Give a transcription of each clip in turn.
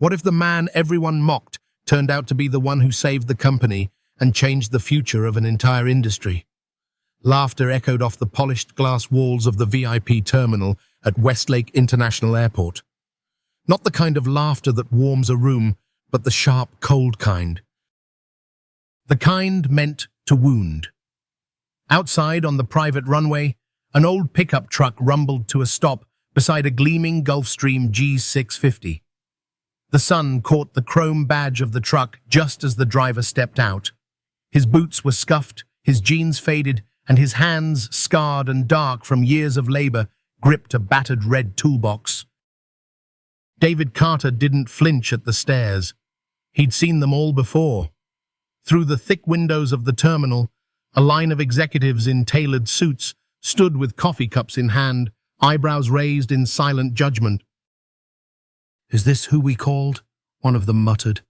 What if the man everyone mocked turned out to be the one who saved the company and changed the future of an entire industry? Laughter echoed off the polished glass walls of the VIP terminal at Westlake International Airport. Not the kind of laughter that warms a room, but the sharp, cold kind. The kind meant to wound. Outside on the private runway, an old pickup truck rumbled to a stop beside a gleaming Gulfstream G650. The sun caught the chrome badge of the truck just as the driver stepped out. His boots were scuffed, his jeans faded, and his hands, scarred and dark from years of labor, gripped a battered red toolbox. David Carter didn't flinch at the stares. He'd seen them all before. Through the thick windows of the terminal, a line of executives in tailored suits stood with coffee cups in hand, eyebrows raised in silent judgment. "Is this who we called?" one of them muttered.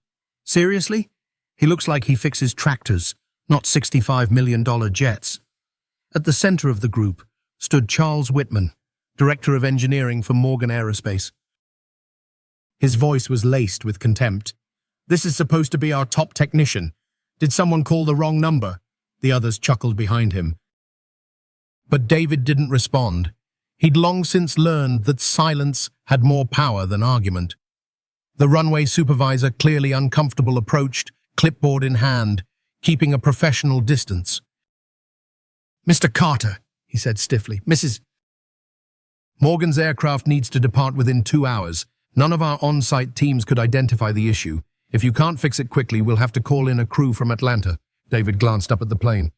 "Seriously? He looks like he fixes tractors, not $65 million jets." At the center of the group stood Charles Whitman, Director of Engineering for Morgan Aerospace. His voice was laced with contempt. "This is supposed to be our top technician. Did someone call the wrong number?" The others chuckled behind him. But David didn't respond. He'd long since learned that silence had more power than argument. The runway supervisor, clearly uncomfortable, approached, clipboard in hand, keeping a professional distance. "Mr. Carter," he said stiffly, "Mrs. Morgan's aircraft needs to depart within 2 hours. None of our on-site teams could identify the issue. If you can't fix it quickly, we'll have to call in a crew from Atlanta." David glanced up at the plane.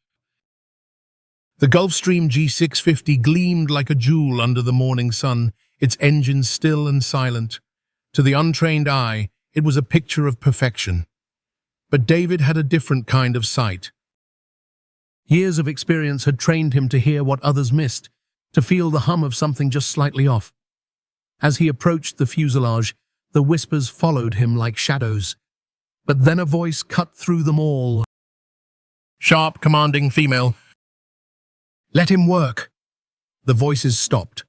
The Gulfstream G650 gleamed like a jewel under the morning sun, its engines still and silent. To the untrained eye, it was a picture of perfection. But David had a different kind of sight. Years of experience had trained him to hear what others missed, to feel the hum of something just slightly off. As he approached the fuselage, the whispers followed him like shadows. But then a voice cut through them all. Sharp, commanding female. "Let him work." The voices stopped.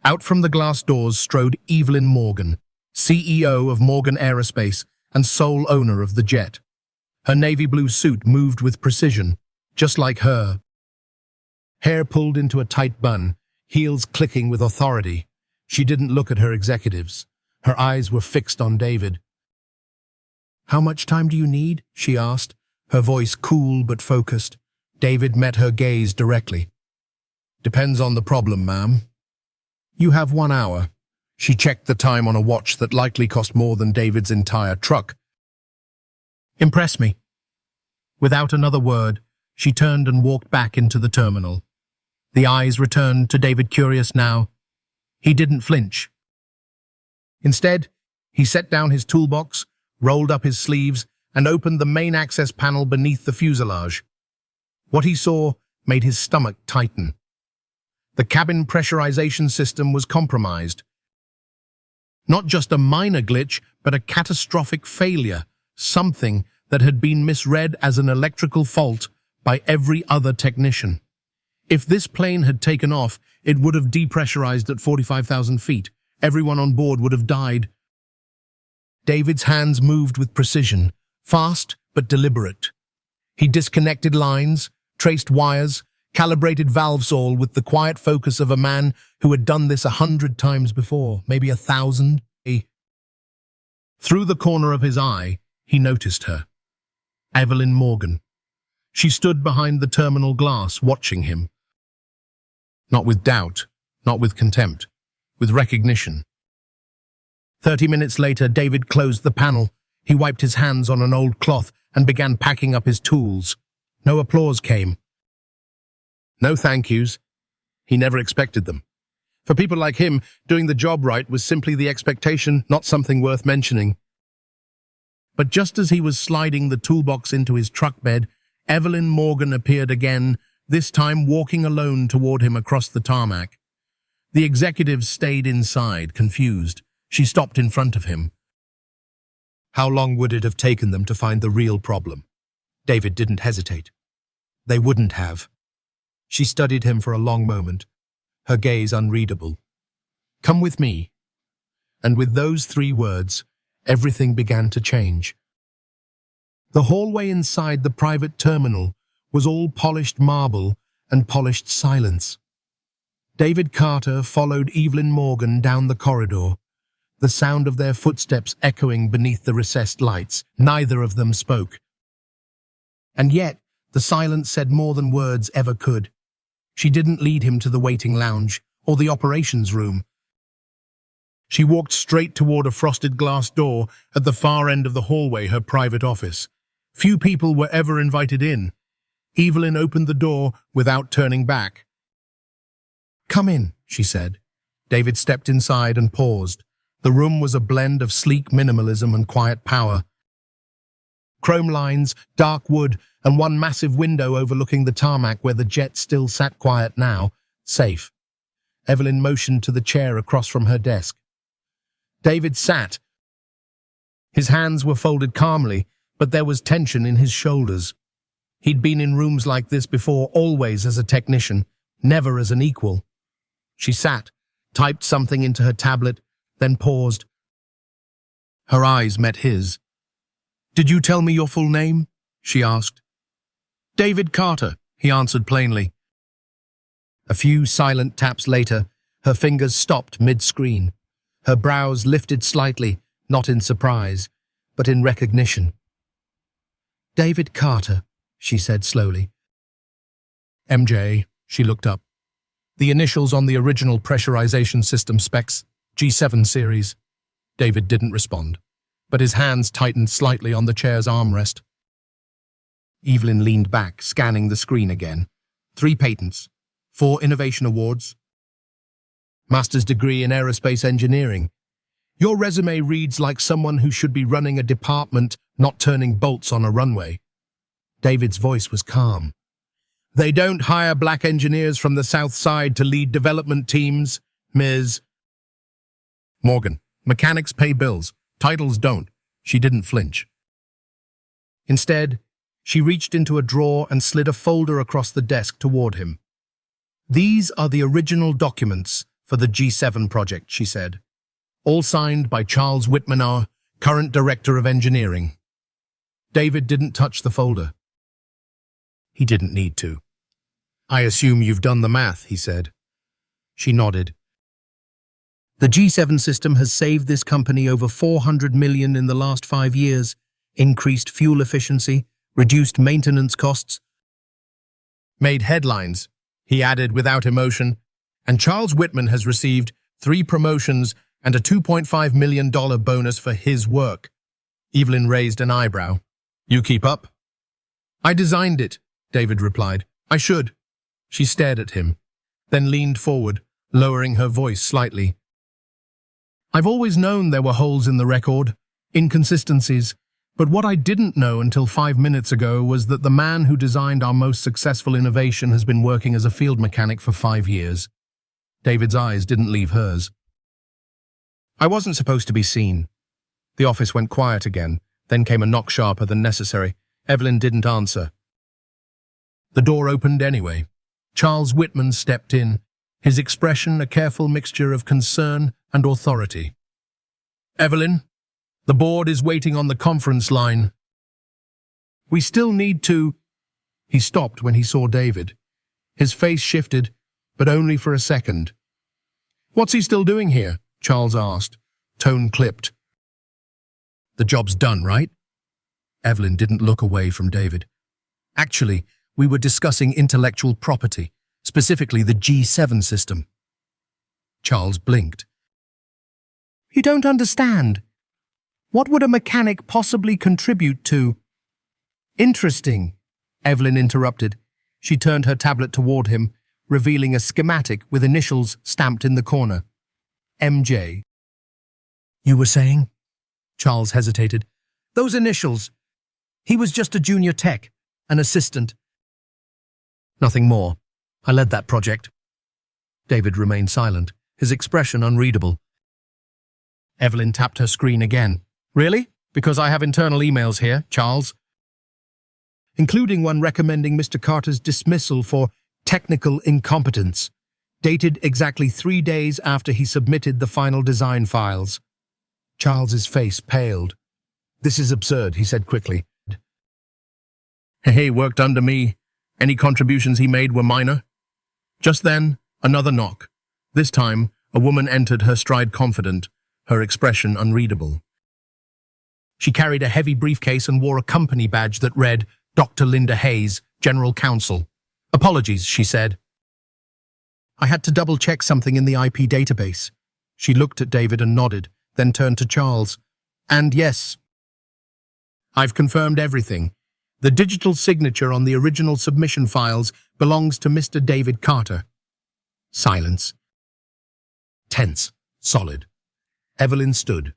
Out from the glass doors strode Evelyn Morgan, CEO of Morgan Aerospace and sole owner of the jet. Her navy blue suit moved with precision, just like her. Hair pulled into a tight bun, heels clicking with authority. She didn't look at her executives. Her eyes were fixed on David. "How much time do you need?" she asked, her voice cool but focused. David met her gaze directly. "Depends on the problem, ma'am." "You have 1 hour." She checked the time on a watch that likely cost more than David's entire truck. "Impress me." Without another word, she turned and walked back into the terminal. The eyes returned to David, curious now. He didn't flinch. Instead, he set down his toolbox, rolled up his sleeves, and opened the main access panel beneath the fuselage. What he saw made his stomach tighten. The cabin pressurization system was compromised. Not just a minor glitch, but a catastrophic failure, something that had been misread as an electrical fault by every other technician. If this plane had taken off, it would have depressurized at 45,000 feet. Everyone on board would have died. David's hands moved with precision, fast but deliberate. He disconnected lines, traced wires, calibrated valves, all with the quiet focus of a man who had done this 100 times before, maybe 1,000. Through the corner of his eye, he noticed her. Evelyn Morgan. She stood behind the terminal glass, watching him. Not with doubt, not with contempt, with recognition. 30 minutes later, David closed the panel. He wiped his hands on an old cloth and began packing up his tools. No applause came. No thank yous. He never expected them. For people like him, doing the job right was simply the expectation, not something worth mentioning. But just as he was sliding the toolbox into his truck bed, Evelyn Morgan appeared again, this time walking alone toward him across the tarmac. The executives stayed inside, confused. She stopped in front of him. How long would it have taken them to find the real problem? David didn't hesitate. They wouldn't have. She studied him for a long moment, her gaze unreadable. "Come with me." And with those 3 words, everything began to change. The hallway inside the private terminal was all polished marble and polished silence. David Carter followed Evelyn Morgan down the corridor, the sound of their footsteps echoing beneath the recessed lights. Neither of them spoke. And yet, the silence said more than words ever could. She didn't lead him to the waiting lounge or the operations room. She walked straight toward a frosted glass door at the far end of the hallway, her private office. Few people were ever invited in. Evelyn opened the door without turning back. "Come in," she said. David stepped inside and paused. The room was a blend of sleek minimalism and quiet power. Chrome lines, dark wood, and one massive window overlooking the tarmac where the jet still sat quiet now, safe. Evelyn motioned to the chair across from her desk. David sat. His hands were folded calmly, but there was tension in his shoulders. He'd been in rooms like this before, always as a technician, never as an equal. She sat, typed something into her tablet, then paused. Her eyes met his. "Did you tell me your full name?" she asked. "David Carter," he answered plainly. A few silent taps later, her fingers stopped mid-screen. Her brows lifted slightly, not in surprise, but in recognition. "David Carter," she said slowly. "MJ," she looked up. "The initials on the original pressurization system specs, G7 series." David didn't respond, but his hands tightened slightly on the chair's armrest. Evelyn leaned back, scanning the screen again. 3 patents, 4 innovation awards. Master's degree in aerospace engineering. Your resume reads like someone who should be running a department, not turning bolts on a runway. David's voice was calm. "They don't hire black engineers from the South Side to lead development teams, Ms. Morgan. Mechanics pay bills. Titles don't." She didn't flinch. Instead, she reached into a drawer and slid a folder across the desk toward him. "These are the original documents for the G7 project," she said. "All signed by Charles Whitman, our current Director of Engineering." David didn't touch the folder. He didn't need to. "I assume you've done the math," he said. She nodded. "The G7 system has saved this company over $400 million in the last 5 years, increased fuel efficiency, reduced maintenance costs." "Made headlines," he added without emotion, "and Charles Whitman has received 3 promotions and a $2.5 million bonus for his work." Evelyn raised an eyebrow. "You keep up?" "I designed it," David replied. "I should." She stared at him, then leaned forward, lowering her voice slightly. "I've always known there were holes in the record, inconsistencies, but what I didn't know until 5 minutes ago was that the man who designed our most successful innovation has been working as a field mechanic for 5 years. David's eyes didn't leave hers. "I wasn't supposed to be seen." The office went quiet again, then came a knock sharper than necessary. Evelyn didn't answer. The door opened anyway. Charles Whitman stepped in, his expression a careful mixture of concern and authority. "Evelyn, the board is waiting on the conference line." "We still need to—" He stopped when he saw David. His face shifted, but only for a second. "What's he still doing here?" Charles asked, tone clipped. "The job's done, right?" Evelyn didn't look away from David. "Actually, we were discussing intellectual property, specifically the G7 system." Charles blinked. "You don't understand. What would a mechanic possibly contribute to—" "Interesting," Evelyn interrupted. She turned her tablet toward him, revealing a schematic with initials stamped in the corner. MJ. "You were saying?" Charles hesitated. "Those initials. He was just a junior tech, an assistant." "Nothing more. I led that project." David remained silent, his expression unreadable. Evelyn tapped her screen again. "Really? Because I have internal emails here, Charles." "Including one recommending Mr. Carter's dismissal for technical incompetence, dated exactly 3 days after he submitted the final design files." Charles's face paled. "This is absurd," he said quickly. "He worked under me. Any contributions he made were minor." Just then, another knock. This time, a woman entered, her stride confident, her expression unreadable. She carried a heavy briefcase and wore a company badge that read, "Dr. Linda Hayes, General Counsel." "Apologies," she said. "I had to double-check something in the IP database." She looked at David and nodded, then turned to Charles. "And yes, I've confirmed everything. The digital signature on the original submission files belongs to Mr. David Carter." Silence. Tense. Solid. Evelyn stood.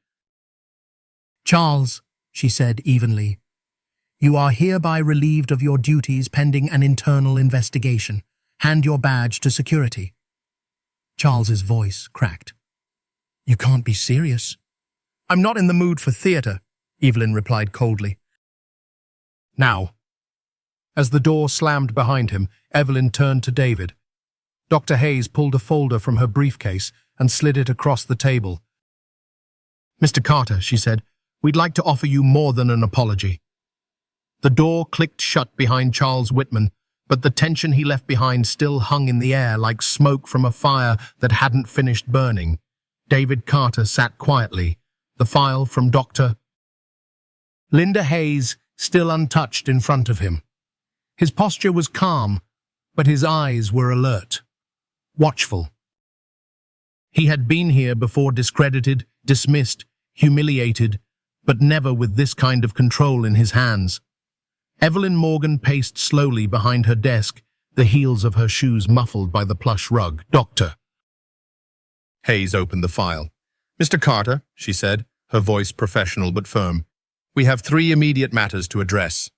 "Charles," she said evenly, "you are hereby relieved of your duties pending an internal investigation. Hand your badge to security." Charles's voice cracked. "You can't be serious." "I'm not in the mood for theatre," Evelyn replied coldly. "Now." As the door slammed behind him, Evelyn turned to David. Dr. Hayes pulled a folder from her briefcase and slid it across the table. "Mr. Carter," she said, "we'd like to offer you more than an apology." The door clicked shut behind Charles Whitman, but the tension he left behind still hung in the air like smoke from a fire that hadn't finished burning. David Carter sat quietly, the file from Dr. Linda Hayes still untouched in front of him. His posture was calm, but his eyes were alert, watchful. He had been here before, discredited, dismissed, humiliated, but never with this kind of control in his hands. Evelyn Morgan paced slowly behind her desk, the heels of her shoes muffled by the plush rug. "Doctor." Hayes opened the file. "Mr. Carter," she said, her voice professional but firm, "we have 3 immediate matters to address.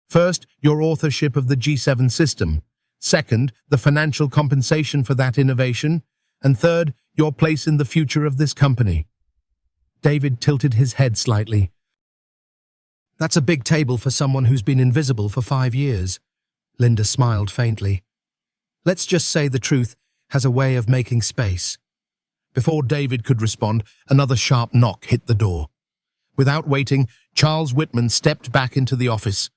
First, your authorship of the G7 system. Second, the financial compensation for that innovation. And third, your place in the future of this company." David tilted his head slightly. "That's a big table for someone who's been invisible for 5 years. Linda smiled faintly. "Let's just say the truth has a way of making space." Before David could respond, another sharp knock hit the door. Without waiting, Charles Whitman stepped back into the office.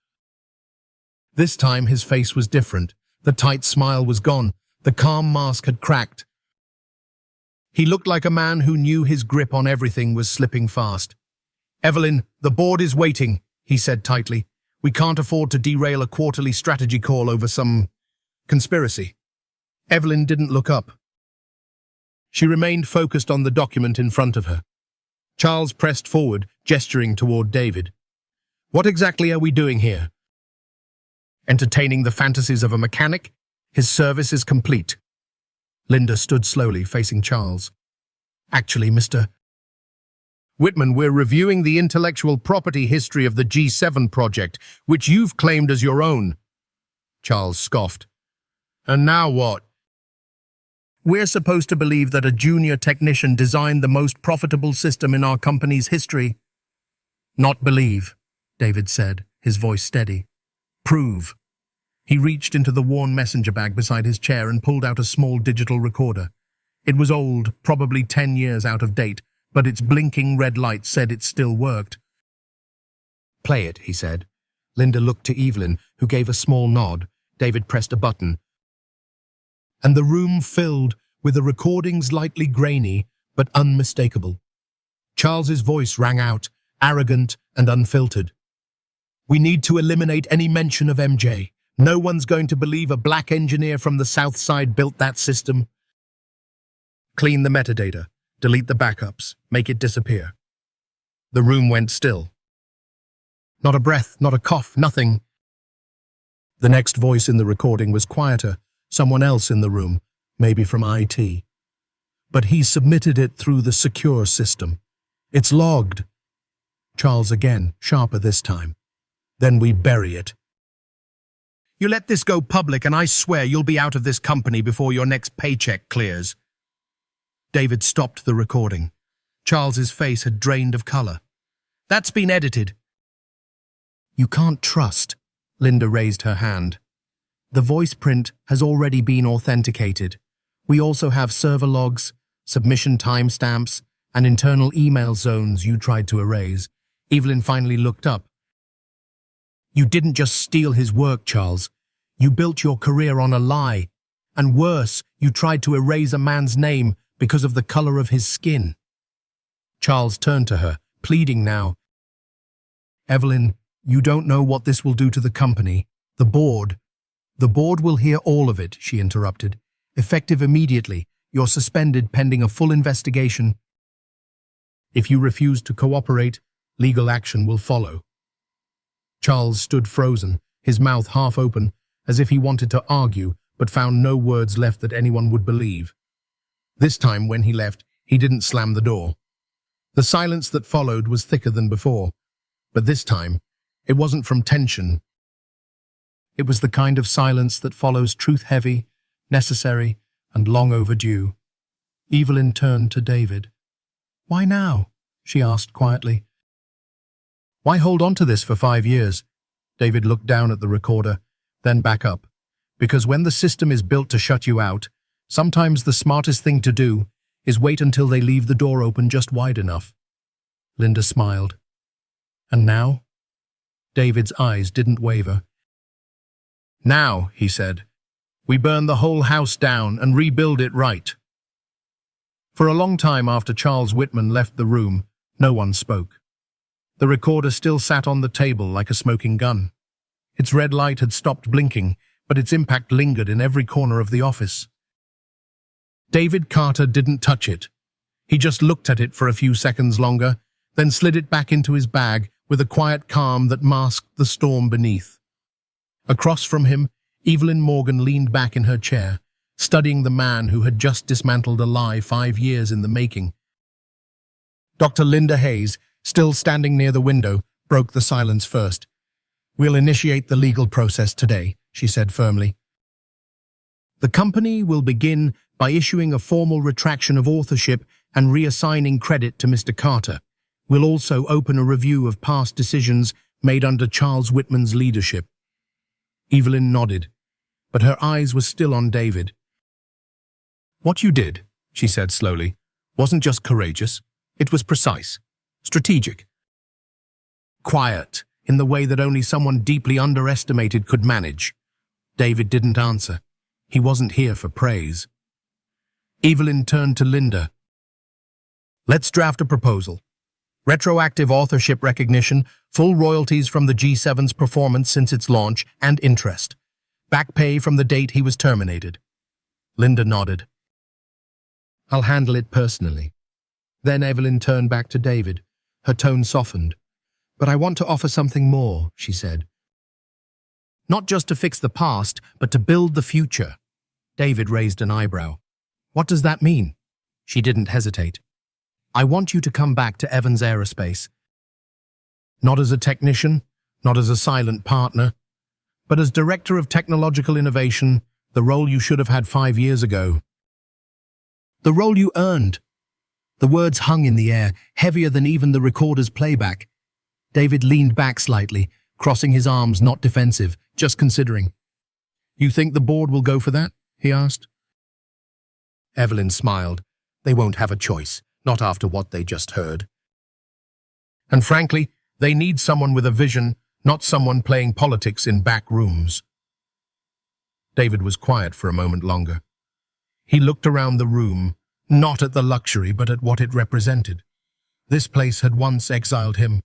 This time his face was different. The tight smile was gone. The calm mask had cracked. He looked like a man who knew his grip on everything was slipping fast. "Evelyn, the board is waiting," he said tightly. "We can't afford to derail a quarterly strategy call over some conspiracy." Evelyn didn't look up. She remained focused on the document in front of her. Charles pressed forward, gesturing toward David. "What exactly are we doing here?" "Entertaining the fantasies of a mechanic? His service is complete." Linda stood slowly, facing Charles. "Actually, Mr. Whitman, we're reviewing the intellectual property history of the G7 project, which you've claimed as your own." Charles scoffed. "And now what?" "We're supposed to believe that a junior technician designed the most profitable system in our company's history." "Not believe," David said, his voice steady. "Prove." He reached into the worn messenger bag beside his chair and pulled out a small digital recorder. It was old, probably 10 years out of date, but its blinking red light said it still worked. "Play it," he said. Linda looked to Evelyn, who gave a small nod. David pressed a button, and the room filled with the recordings, lightly grainy but unmistakable. Charles's voice rang out, arrogant and unfiltered. "We need to eliminate any mention of MJ. No one's going to believe a black engineer from the South Side built that system. Clean the metadata, delete the backups, make it disappear." The room went still. Not a breath, not a cough, nothing. The next voice in the recording was quieter, someone else in the room, maybe from IT. "But he submitted it through the secure system. It's logged." Charles again, sharper this time. "Then we bury it." "You let this go public and I swear you'll be out of this company before your next paycheck clears." David stopped the recording. Charles's face had drained of color. "That's been edited." "You can't trust." Linda raised her hand. "The voice print has already been authenticated. We also have server logs, submission timestamps, and internal email zones you tried to erase. Evelyn finally looked up. You didn't just steal his work, Charles. You built your career on a lie. And worse, you tried to erase a man's name because of the color of his skin. Charles turned to her, pleading now. Evelyn, you don't know what this will do to the company. The board will hear all of it, she interrupted. Effective immediately. You're suspended pending a full investigation. If you refuse to cooperate, legal action will follow. Charles stood frozen, his mouth half open, as if he wanted to argue, but found no words left that anyone would believe. This time, when he left, he didn't slam the door. The silence that followed was thicker than before, but this time, it wasn't from tension. It was the kind of silence that follows truth-heavy, necessary, and long overdue. Evelyn turned to David. Why now? She asked quietly. Why hold on to this for 5 years? David looked down at the recorder, then back up. Because when the system is built to shut you out, sometimes the smartest thing to do is wait until they leave the door open just wide enough. Linda smiled. And now? David's eyes didn't waver. Now, he said, we burn the whole house down and rebuild it right. For a long time after Charles Whitman left the room, no one spoke. The recorder still sat on the table like a smoking gun. Its red light had stopped blinking, but its impact lingered in every corner of the office. David Carter didn't touch it. He just looked at it for a few seconds longer, then slid it back into his bag with a quiet calm that masked the storm beneath. Across from him, Evelyn Morgan leaned back in her chair, studying the man who had just dismantled a lie 5 years in the making. Dr. Linda Hayes, still standing near the window, broke the silence first. We'll initiate the legal process today, she said firmly. The company will begin by issuing a formal retraction of authorship and reassigning credit to Mr. Carter. We'll also open a review of past decisions made under Charles Whitman's leadership. Evelyn nodded, but her eyes were still on David. What you did, she said slowly, wasn't just courageous. It was precise, strategic, quiet, in the way that only someone deeply underestimated could manage. David didn't answer. He wasn't here for praise. Evelyn turned to Linda. Let's draft a proposal. Retroactive authorship recognition, full royalties from the G7's performance since its launch, and interest. Back pay from the date he was terminated. Linda nodded. I'll handle it personally. Then Evelyn turned back to David. Her tone softened. But I want to offer something more, she said. Not just to fix the past, but to build the future. David raised an eyebrow. What does that mean? She didn't hesitate. I want you to come back to Evans Aerospace. Not as a technician, not as a silent partner, but as Director of Technological Innovation, the role you should have had 5 years ago. The role you earned. The words hung in the air, heavier than even the recorder's playback. David leaned back slightly, crossing his arms, not defensive, just considering. You think the board will go for that? He asked. Evelyn smiled. They won't have a choice. Not after what they just heard. And frankly, they need someone with a vision, not someone playing politics in back rooms. David was quiet for a moment longer. He looked around the room, not at the luxury, but at what it represented. This place had once exiled him.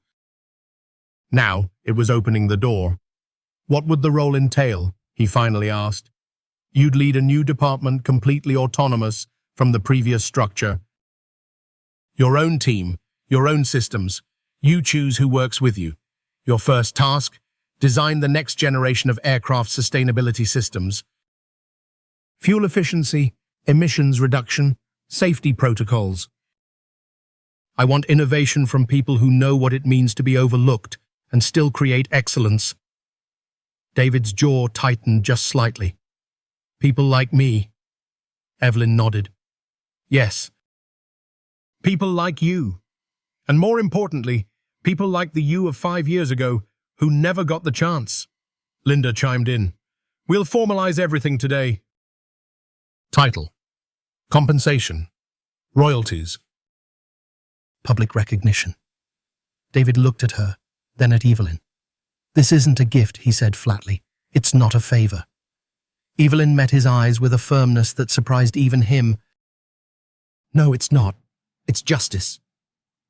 Now it was opening the door. What would the role entail? He finally asked. You'd lead a new department completely autonomous from the previous structure. Your own team, your own systems. You choose who works with you. Your first task, design the next generation of aircraft sustainability systems. Fuel efficiency, emissions reduction, safety protocols. I want innovation from people who know what it means to be overlooked and still create excellence. David's jaw tightened just slightly. People like me. Evelyn nodded. Yes. People like you. And more importantly, people like the you of 5 years ago who never got the chance. Linda chimed in. We'll formalize everything today. Title. Compensation. Royalties. public recognition. David looked at her, then at Evelyn. "This isn't a gift," he said flatly. "It's not a favor." Evelyn met his eyes with a firmness that surprised even him. "No, it's not. It's justice."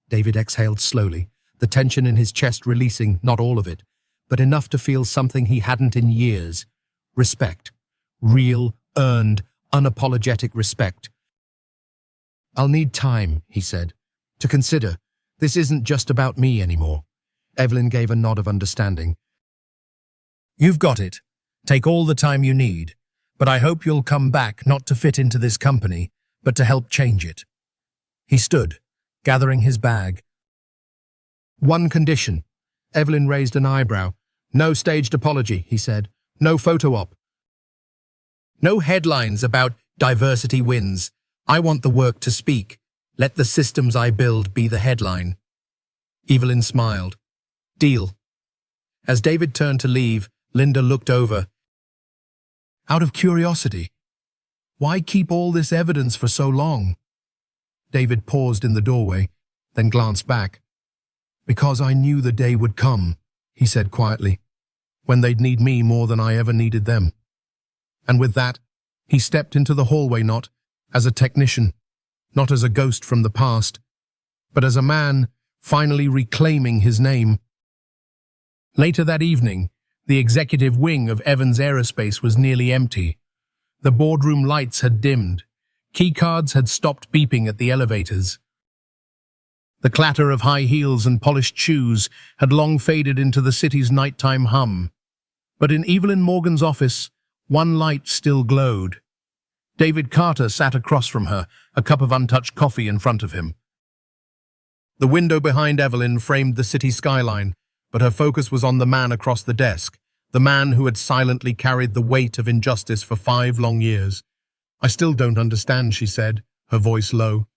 David exhaled slowly, the tension in his chest releasing, not all of it, but enough to feel something he hadn't in years. Respect. Real, earned, unapologetic respect. "I'll need time," he said, "to consider. This isn't just about me anymore." Evelyn gave a nod of understanding. "You've got it. Take all the time you need. But I hope you'll come back not to fit into this company, but to help change it." He stood, gathering his bag. "One condition." Evelyn raised an eyebrow. "No staged apology," he said. "No photo op. No headlines about diversity wins. I want the work to speak. Let the systems I build be the headline." Evelyn smiled. "Deal." As David turned to leave, Linda looked over. "Out of curiosity, why keep all this evidence for so long?" David paused in the doorway, then glanced back. "Because I knew the day would come," he said quietly, "when they'd need me more than I ever needed them." And with that, he stepped into the hallway not as a technician, not as a ghost from the past, but as a man finally reclaiming his name. Later that evening, the executive wing of Evans Aerospace was nearly empty. The boardroom lights had dimmed. Keycards had stopped beeping at the elevators. The clatter of high heels and polished shoes had long faded into the city's nighttime hum. But in Evelyn Morgan's office, one light still glowed. David Carter sat across from her, a cup of untouched coffee in front of him. The window behind Evelyn framed the city skyline, but her focus was on the man across the desk, the man who had silently carried the weight of injustice for 5 long years. "I still don't understand," she said, her voice low.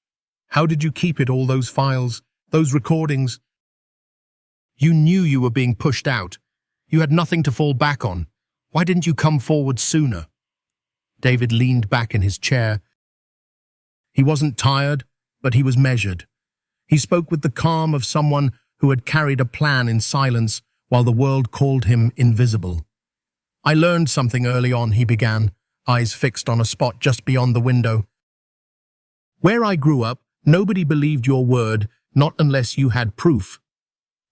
"How did you keep it, all those files, those recordings? You knew you were being pushed out. You had nothing to fall back on. Why didn't you come forward sooner?" David leaned back in his chair. He wasn't tired, but he was measured. He spoke with the calm of someone who had carried a plan in silence while the world called him invisible. "I learned something early on," he began, eyes fixed on a spot just beyond the window. "Where I grew up, nobody believed your word, not unless you had proof.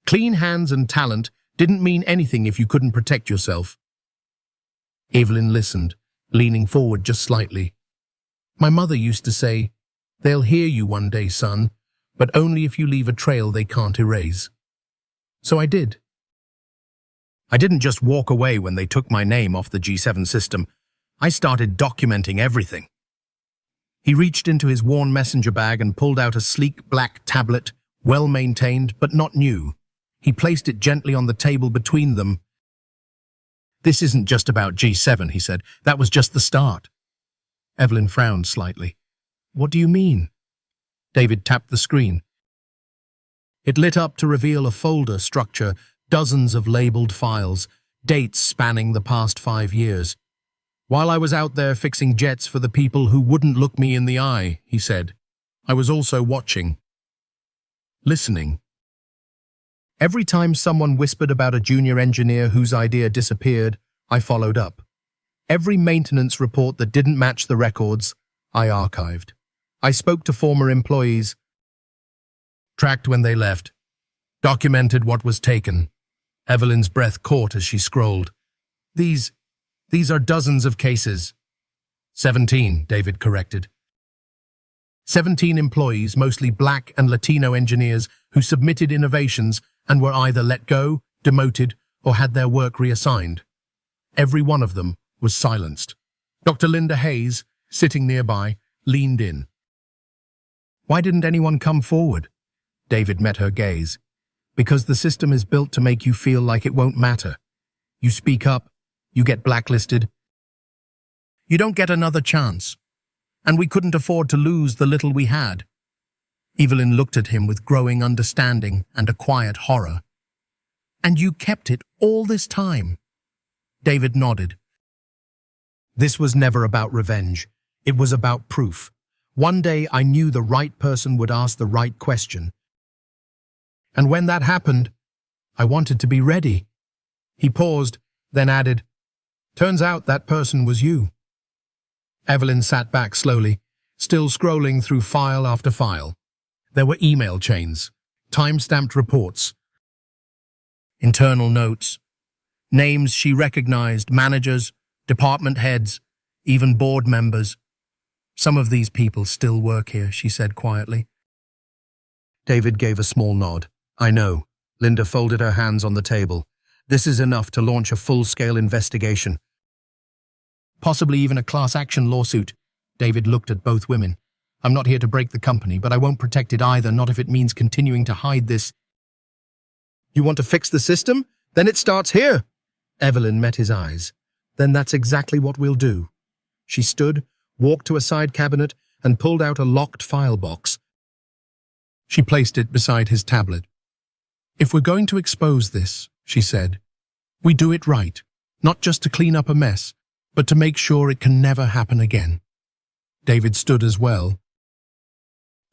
Clean hands and talent didn't mean anything if you couldn't protect yourself." Evelyn listened, leaning forward just slightly. "My mother used to say, 'They'll hear you one day, son, but only if you leave a trail they can't erase.' So I did. I didn't just walk away when they took my name off the G7 system. I started documenting everything." He reached into his worn messenger bag and pulled out a sleek black tablet, well-maintained but not new. He placed it gently on the table between them. "This isn't just about G7, he said. "That was just the start." Evelyn frowned slightly. "What do you mean?" David tapped the screen. It lit up to reveal a folder structure, dozens of labeled files, dates spanning the past 5 years. "While I was out there fixing jets for the people who wouldn't look me in the eye," he said, "I was also watching. Listening. Every time someone whispered about a junior engineer whose idea disappeared, I followed up. Every maintenance report that didn't match the records, I archived. I spoke to former employees, tracked when they left, documented what was taken." Evelyn's breath caught as she scrolled. These are dozens of cases." 17, David corrected. 17 employees, mostly Black and Latino engineers, who submitted innovations and were either let go, demoted, or had their work reassigned. Every one of them was silenced. Dr. Linda Hayes, sitting nearby, leaned in. "Why didn't anyone come forward?" David met her gaze. "Because the system is built to make you feel like it won't matter. You speak up, you get blacklisted. You don't get another chance. And we couldn't afford to lose the little we had." Evelyn looked at him with growing understanding and a quiet horror. "And you kept it all this time?" David nodded. "This was never about revenge. It was about proof. One day I knew the right person would ask the right question, And when that happened, I wanted to be ready." He paused, then added, "Turns out that person was you." Evelyn sat back slowly, still scrolling through file after file. There were email chains, time-stamped reports, internal notes, names she recognized, managers, department heads, even board members. "Some of these people still work here," she said quietly. David gave a small nod. "I know." Linda folded her hands on the table. "This is enough to launch a full-scale investigation. Possibly even a class action lawsuit." David looked at both women. "I'm not here to break the company, but I won't protect it either, not if it means continuing to hide this." "You want to fix the system? Then it starts here." Evelyn met his eyes. "Then that's exactly what we'll do." She stood, walked to a side cabinet, and pulled out a locked file box. She placed it beside his tablet. "If we're going to expose this," she said, "we do it right, not just to clean up a mess, but to make sure it can never happen again." David stood as well.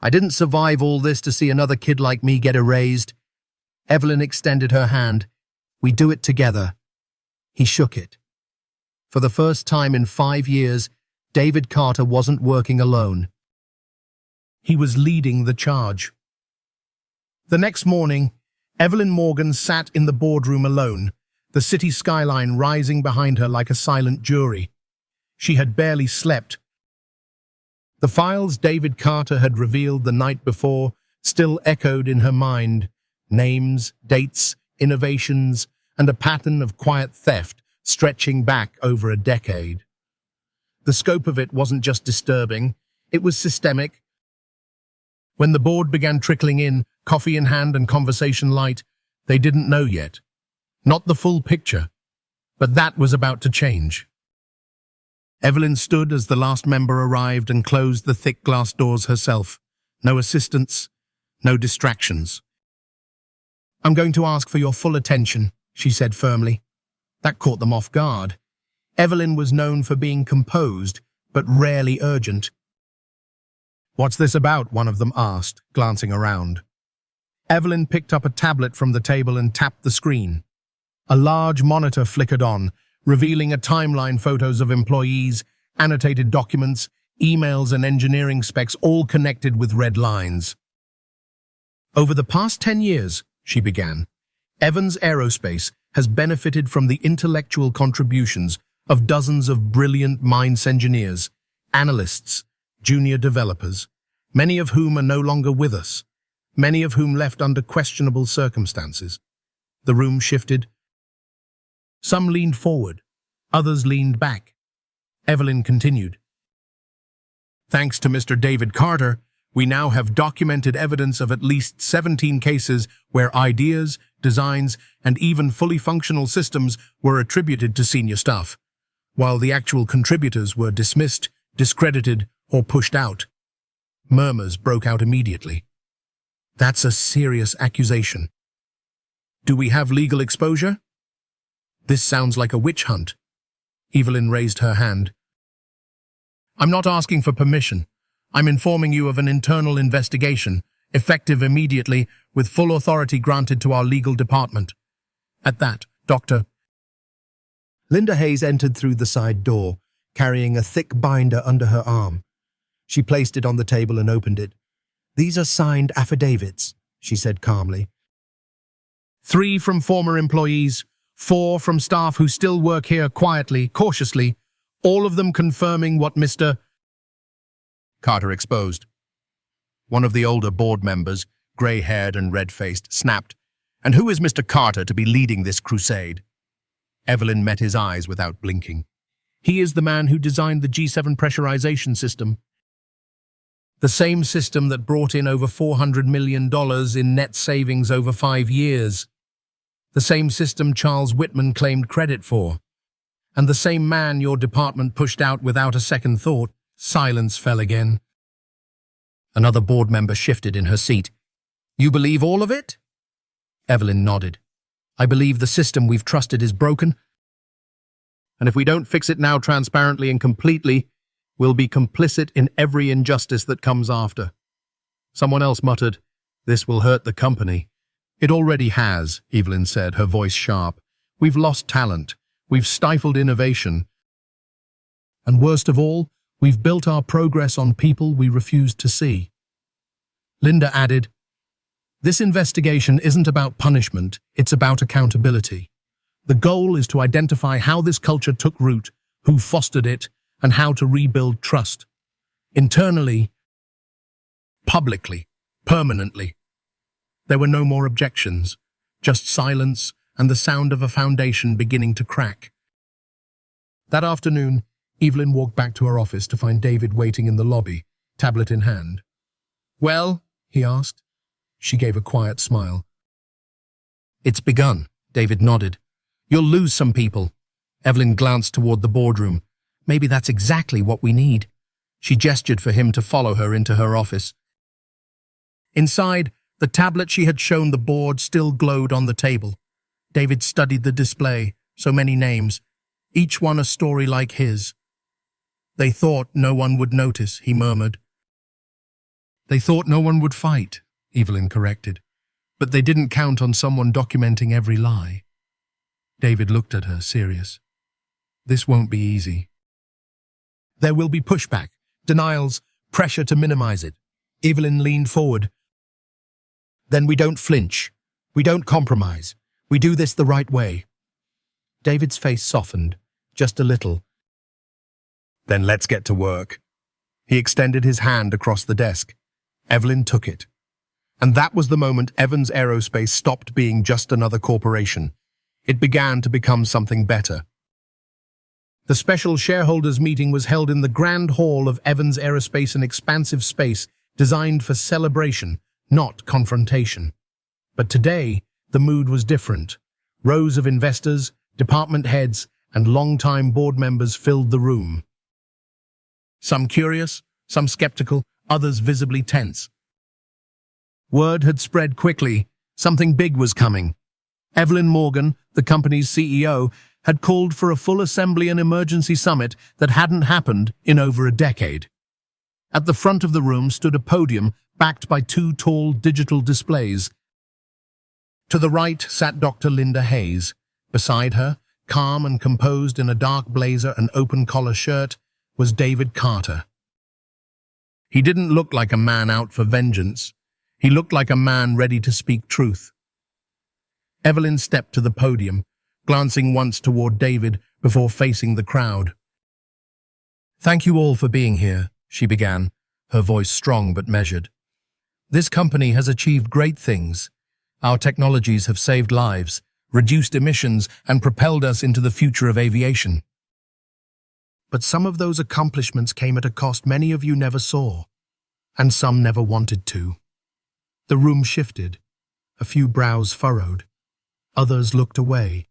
"I didn't survive all this to see another kid like me get erased." Evelyn extended her hand. "We do it together." He shook it. For the first time in 5 years, David Carter wasn't working alone. He was leading the charge. The next morning, Evelyn Morgan sat in the boardroom alone, the city skyline rising behind her like a silent jury. She had barely slept. The files David Carter had revealed the night before still echoed in her mind. Names, dates, innovations, and a pattern of quiet theft stretching back over a decade. The scope of it wasn't just disturbing, it was systemic. When the board began trickling in, coffee in hand and conversation light, they didn't know yet. Not the full picture, but that was about to change. Evelyn stood as the last member arrived and closed the thick glass doors herself. No assistance, no distractions. "I'm going to ask for your full attention," she said firmly. That caught them off guard. Evelyn was known for being composed, but rarely urgent. "What's this about?" one of them asked, glancing around. Evelyn picked up a tablet from the table and tapped the screen. A large monitor flickered on, revealing a timeline, photos of employees, annotated documents, emails and engineering specs, all connected with red lines. "Over the past 10 years, she began, Evans Aerospace has benefited from the intellectual contributions of dozens of brilliant minds, engineers, analysts, junior developers, many of whom are no longer with us, many of whom left under questionable circumstances." The room shifted. Some leaned forward, others leaned back. Evelyn continued. "Thanks to Mr. David Carter, we now have documented evidence of at least 17 cases where ideas, designs, and even fully functional systems were attributed to senior staff, while the actual contributors were dismissed, discredited, or pushed out." Murmurs broke out immediately. "That's a serious accusation. Do we have legal exposure?" "This sounds like a witch hunt." Evelyn raised her hand. "I'm not asking for permission. I'm informing you of an internal investigation, effective immediately, with full authority granted to our legal department." At that, Dr. Linda Hayes entered through the side door, carrying a thick binder under her arm. She placed it on the table and opened it. "These are signed affidavits," she said calmly. 3 from former employees, 4 from staff who still work here quietly, cautiously, all of them confirming what Mr. Carter exposed. One of the older board members, grey-haired and red-faced, snapped, "And who is Mr. Carter to be leading this crusade?" Evelyn met his eyes without blinking. "He is the man who designed the G7 pressurization system. The same system that brought in over $400 million in net savings over 5 years. The same system Charles Whitman claimed credit for. And the same man your department pushed out without a second thought." Silence fell again. Another board member shifted in her seat. "You believe all of it?" Evelyn nodded. "I believe the system we've trusted is broken. And if we don't fix it now transparently and completely, we'll be complicit in every injustice that comes after." Someone else muttered, "This will hurt the company." It already has, Evelyn said, her voice sharp. We've lost talent. We've stifled innovation. And worst of all, we've built our progress on people we refuse to see. Linda added, this investigation isn't about punishment, it's about accountability. The goal is to identify how this culture took root, who fostered it, and how to rebuild trust. Internally, publicly, permanently. There were no more objections, just silence and the sound of a foundation beginning to crack. That afternoon, Evelyn walked back to her office to find David waiting in the lobby, tablet in hand. Well, he asked. She gave a quiet smile. It's begun, David nodded. You'll lose some people. Evelyn glanced toward the boardroom. Maybe that's exactly what we need. She gestured for him to follow her into her office. Inside, the tablet she had shown the board still glowed on the table. David studied the display, so many names, each one a story like his. They thought no one would notice, he murmured. They thought no one would fight, Evelyn corrected, but they didn't count on someone documenting every lie. David looked at her, serious. This won't be easy. There will be pushback, denials, pressure to minimize it. Evelyn leaned forward. Then we don't flinch. We don't compromise. We do this the right way. David's face softened, just a little. Then let's get to work. He extended his hand across the desk. Evelyn took it. And that was the moment Evans Aerospace stopped being just another corporation. It began to become something better. The special shareholders meeting was held in the grand hall of Evans Aerospace, an expansive space designed for celebration, not confrontation. But today, the mood was different. Rows of investors, department heads, and long-time board members filled the room. Some curious, some skeptical, others visibly tense. Word had spread quickly. Something big was coming. Evelyn Morgan, the company's CEO, had called for a full assembly and emergency summit that hadn't happened in over a decade. At the front of the room stood a podium backed by two tall digital displays. To the right sat Dr. Linda Hayes. Beside her, calm and composed in a dark blazer and open-collar shirt, was David Carter. He didn't look like a man out for vengeance. He looked like a man ready to speak truth. Evelyn stepped to the podium, glancing once toward David before facing the crowd. Thank you all for being here, she began, her voice strong but measured. This company has achieved great things. Our technologies have saved lives, reduced emissions, and propelled us into the future of aviation. But some of those accomplishments came at a cost many of you never saw, and some never wanted to. The room shifted. A few brows furrowed. Others looked away.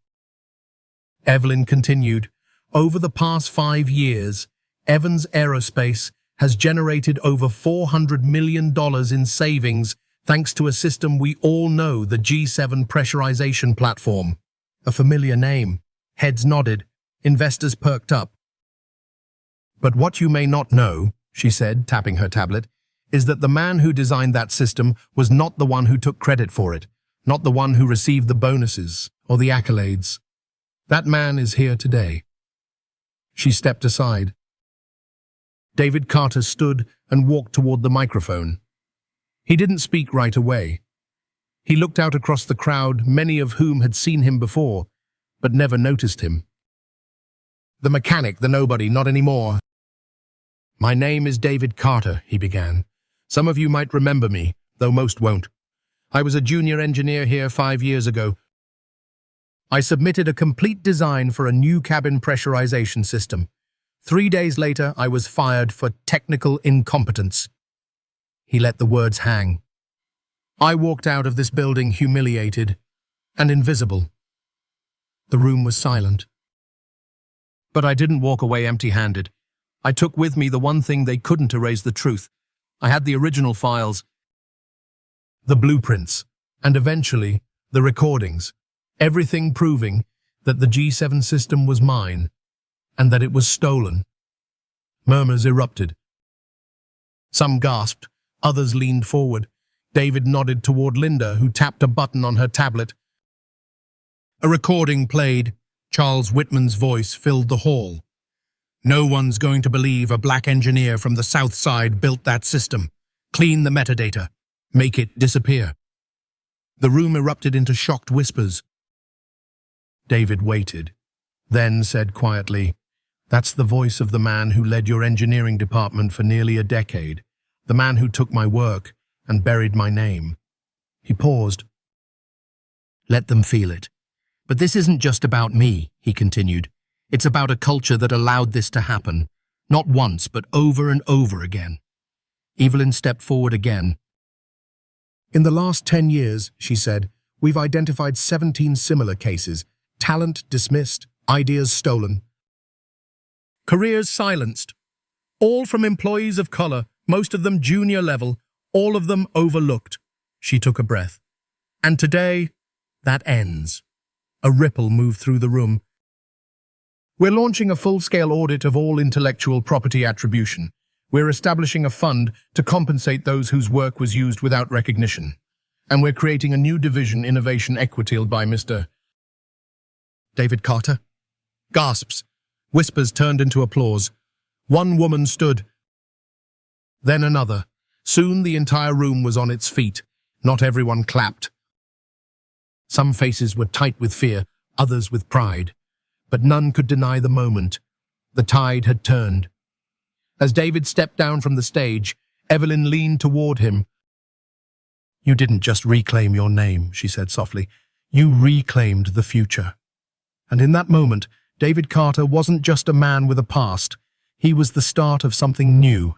Evelyn continued, over the past 5 years, Evans Aerospace has generated over $400 million in savings thanks to a system we all know, the G7 pressurization platform. A familiar name. Heads nodded. Investors perked up. But what you may not know, she said, tapping her tablet, is that the man who designed that system was not the one who took credit for it, not the one who received the bonuses or the accolades. That man is here today. She stepped aside. David Carter stood and walked toward the microphone. He didn't speak right away. He looked out across the crowd, many of whom had seen him before, but never noticed him. The mechanic, the nobody, not anymore. My name is David Carter, he began. Some of you might remember me, though most won't. I was a junior engineer here 5 years ago. I submitted a complete design for a new cabin pressurization system. 3 days later, I was fired for technical incompetence. He let the words hang. I walked out of this building humiliated and invisible. The room was silent. But I didn't walk away empty-handed. I took with me the one thing they couldn't erase: the truth. I had the original files, the blueprints, and eventually the recordings. Everything proving that the G7 system was mine and that it was stolen. Murmurs erupted. Some gasped, others leaned forward, David nodded toward Linda, who tapped a button on her tablet. A recording played. Charles Whitman's voice filled the hall. "No one's going to believe a black engineer from the South Side built that system. Clean the metadata. Make it disappear." The room erupted into shocked whispers. David waited, then said quietly, "That's the voice of the man who led your engineering department for nearly a decade, the man who took my work and buried my name." He paused. "Let them feel it. But this isn't just about me," he continued. "It's about a culture that allowed this to happen, not once, but over and over again." Evelyn stepped forward again. "In the last 10 years," she said, "we've identified 17 similar cases. Talent dismissed, ideas stolen. Careers silenced. All from employees of color, most of them junior level, all of them overlooked." She took a breath. "And today, that ends." A ripple moved through the room. "We're launching a full-scale audit of all intellectual property attribution. We're establishing a fund to compensate those whose work was used without recognition. And we're creating a new division, Innovation Equity, by Mr. David Carter." Gasps. Whispers turned into applause. One woman stood. Then another. Soon the entire room was on its feet. Not everyone clapped. Some faces were tight with fear, others with pride. But none could deny the moment. The tide had turned. As David stepped down from the stage, Evelyn leaned toward him. "You didn't just reclaim your name," she said softly. "You reclaimed the future." And in that moment, David Carter wasn't just a man with a past. He was the start of something new.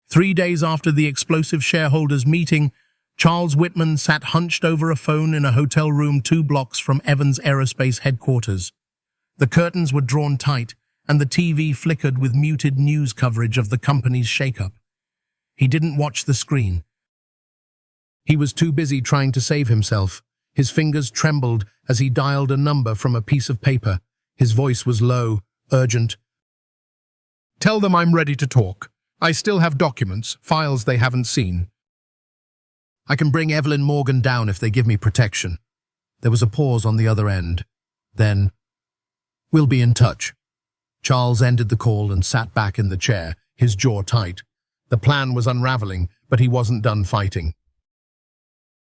3 days after the explosive shareholders' meeting, Charles Whitman sat hunched over a phone in a hotel room 2 blocks from Evans Aerospace headquarters. The curtains were drawn tight, and the TV flickered with muted news coverage of the company's shakeup. He didn't watch the screen. He was too busy trying to save himself. His fingers trembled as he dialed a number from a piece of paper. His voice was low, urgent. "Tell them I'm ready to talk. I still have documents, files they haven't seen. I can bring Evelyn Morgan down if they give me protection." There was a pause on the other end. Then, "We'll be in touch." Charles ended the call and sat back in the chair, his jaw tight. The plan was unraveling, but he wasn't done fighting.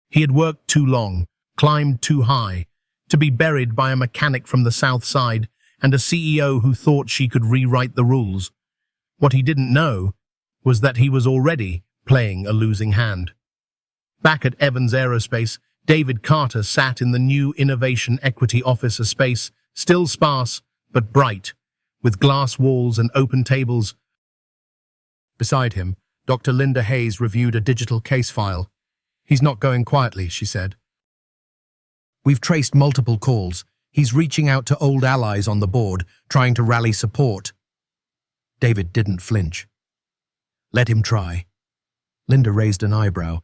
He had worked too long, climbed too high, to be buried by a mechanic from the South Side and a CEO who thought she could rewrite the rules. What he didn't know was that he was already playing a losing hand. Back at Evans Aerospace, David Carter sat in the new Innovation Equity office, a space still sparse but bright, with glass walls and open tables. Beside him, Dr. Linda Hayes reviewed a digital case file. "He's not going quietly," she said. "We've traced multiple calls. He's reaching out to old allies on the board, trying to rally support." David didn't flinch. "Let him try." Linda raised an eyebrow.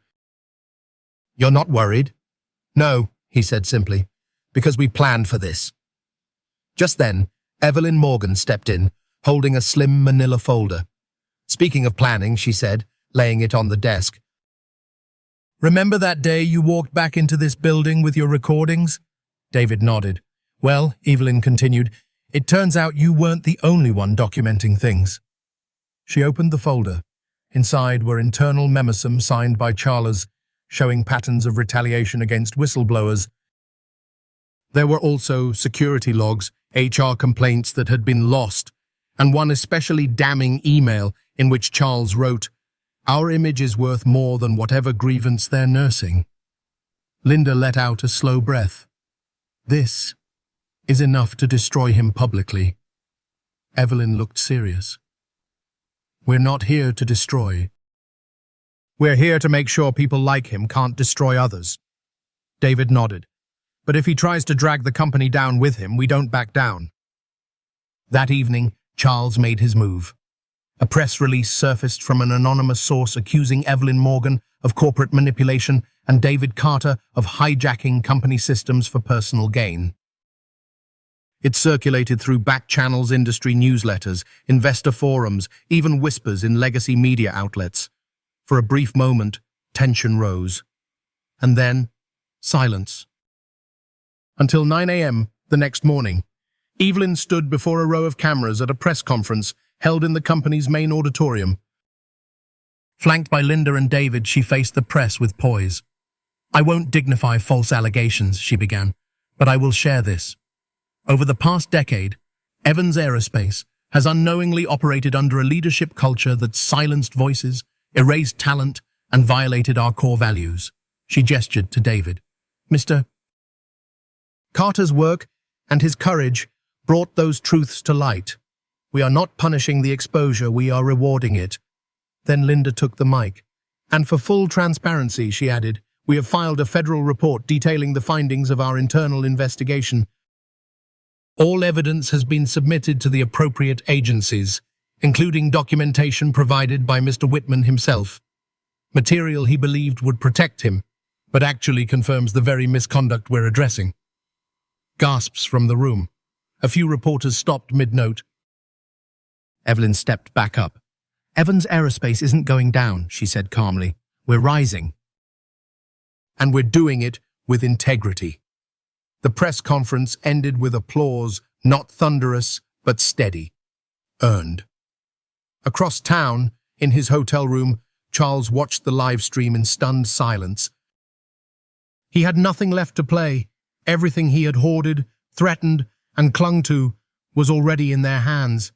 "You're not worried?" "No," he said simply, "because we planned for this." Just then, Evelyn Morgan stepped in, holding a slim manila folder. "Speaking of planning," she said, laying it on the desk. "Remember that day you walked back into this building with your recordings?" David nodded. "Well," Evelyn continued, "it turns out you weren't the only one documenting things." She opened the folder. Inside were internal memosyms signed by Charles, showing patterns of retaliation against whistleblowers. There were also security logs, HR complaints that had been lost, and one especially damning email in which Charles wrote, "Our image is worth more than whatever grievance they're nursing." Linda let out a slow breath. "This is enough to destroy him publicly." Evelyn looked serious. "We're not here to destroy. We're here to make sure people like him can't destroy others." David nodded. "But if he tries to drag the company down with him, we don't back down." That evening, Charles made his move. A press release surfaced from an anonymous source accusing Evelyn Morgan of corporate manipulation and David Carter of hijacking company systems for personal gain. It circulated through back channels, industry newsletters, investor forums, even whispers in legacy media outlets. For a brief moment, Tension rose. And then, silence. Until 9 a.m. the next morning, Evelyn stood before a row of cameras at a press conference held in the company's main auditorium. Flanked by Linda and David, she faced the press with poise. "I won't dignify false allegations," she began, "but I will share this. Over the past decade, Evans Aerospace has unknowingly operated under a leadership culture that silenced voices, erased talent, and violated our core values." She gestured to David. "Mr. Carter's work and his courage brought those truths to light. We are not punishing the exposure, we are rewarding it." Then Linda took the mic. "And for full transparency," she added, "we have filed a federal report detailing the findings of our internal investigation. All evidence has been submitted to the appropriate agencies, including documentation provided by Mr. Whitman himself. Material he believed would protect him, but actually confirms the very misconduct we're addressing." Gasps from the room. A few reporters stopped mid-note. Evelyn stepped back up. "Evans Aerospace isn't going down," she said calmly. "We're rising. And we're doing it with integrity." The press conference ended with applause, not thunderous, but steady. Earned. Across town, in his hotel room, Charles watched the live stream in stunned silence. He had nothing left to play. Everything he had hoarded, threatened, and clung to was already in their hands.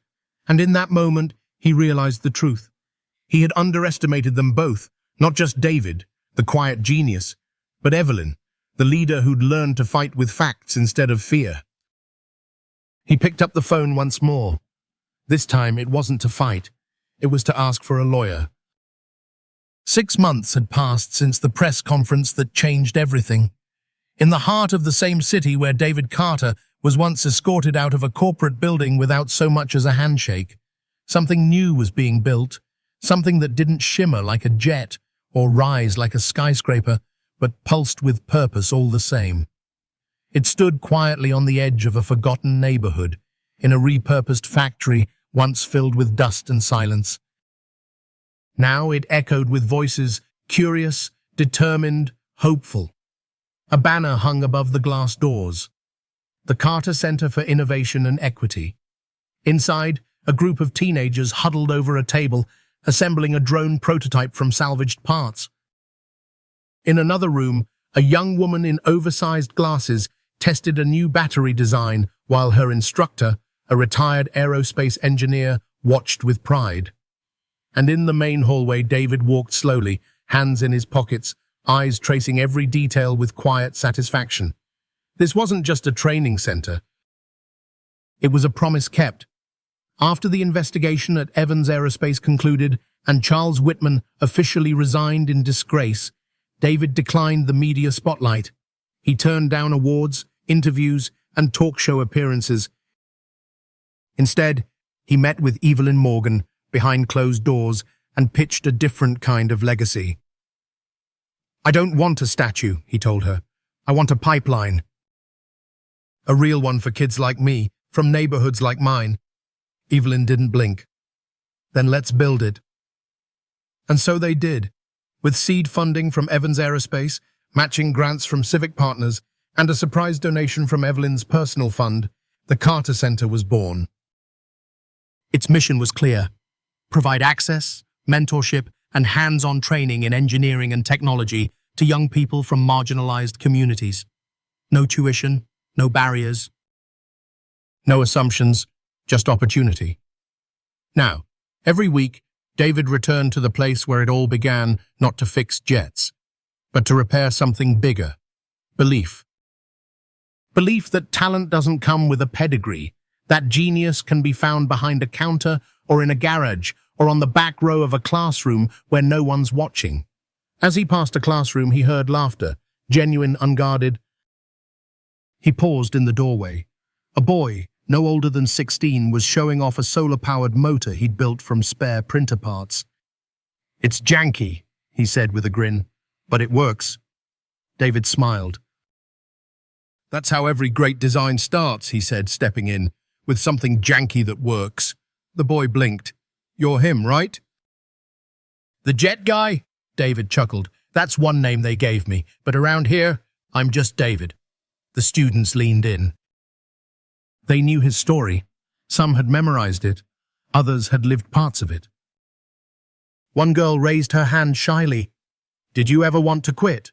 And in that moment, he realized the truth. He had underestimated them both, not just David, the quiet genius, but Evelyn, the leader who'd learned to fight with facts instead of fear. He picked up the phone once more. This time it wasn't to fight. It was to ask for a lawyer. 6 months had passed since the press conference that changed everything. In the heart of the same city where David Carter was once escorted out of a corporate building without so much as a handshake, something new was being built, something that didn't shimmer like a jet or rise like a skyscraper, but pulsed with purpose all the same. It stood quietly on the edge of a forgotten neighborhood, in a repurposed factory once filled with dust and silence. Now it echoed with voices, curious, determined, hopeful. A banner hung above the glass doors. The Carter Center for Innovation and Equity. Inside, a group of teenagers huddled over a table, assembling a drone prototype from salvaged parts. In another room, a young woman in oversized glasses tested a new battery design while her instructor, a retired aerospace engineer, watched with pride. And in the main hallway, David walked slowly, hands in his pockets, eyes tracing every detail with quiet satisfaction. This wasn't just a training center. It was a promise kept. After the investigation at Evans Aerospace concluded and Charles Whitman officially resigned in disgrace, David declined the media spotlight. He turned down awards, interviews, and talk show appearances. Instead, he met with Evelyn Morgan behind closed doors and pitched a different kind of legacy. "I don't want a statue," he told her. "I want a pipeline. A real one for kids like me, from neighborhoods like mine." Evelyn didn't blink. "Then let's build it." And so they did. With seed funding from Evans Aerospace, matching grants from civic partners, and a surprise donation from Evelyn's personal fund, the Carter Center was born. Its mission was clear: provide access, mentorship, and hands-on training in engineering and technology to young people from marginalized communities. No tuition, no barriers, no assumptions, just opportunity. Now, every week, David returned to the place where it all began, not to fix jets, but to repair something bigger: belief. Belief that talent doesn't come with a pedigree, that genius can be found behind a counter or in a garage or on the back row of a classroom where no one's watching. As he passed a classroom, he heard laughter, genuine, unguarded. He paused in the doorway. A boy, no older than 16, was showing off a solar-powered motor he'd built from spare printer parts. "It's janky," he said with a grin, "but it works." David smiled. "That's how every great design starts," he said, stepping in, "with something janky that works." The boy blinked. "You're him, right?" "The jet guy?" David chuckled. That's one name they gave me, but around here, I'm just David. The students leaned in. They knew his story. Some had memorized it. Others had lived parts of it. One girl raised her hand shyly. Did you ever want to quit?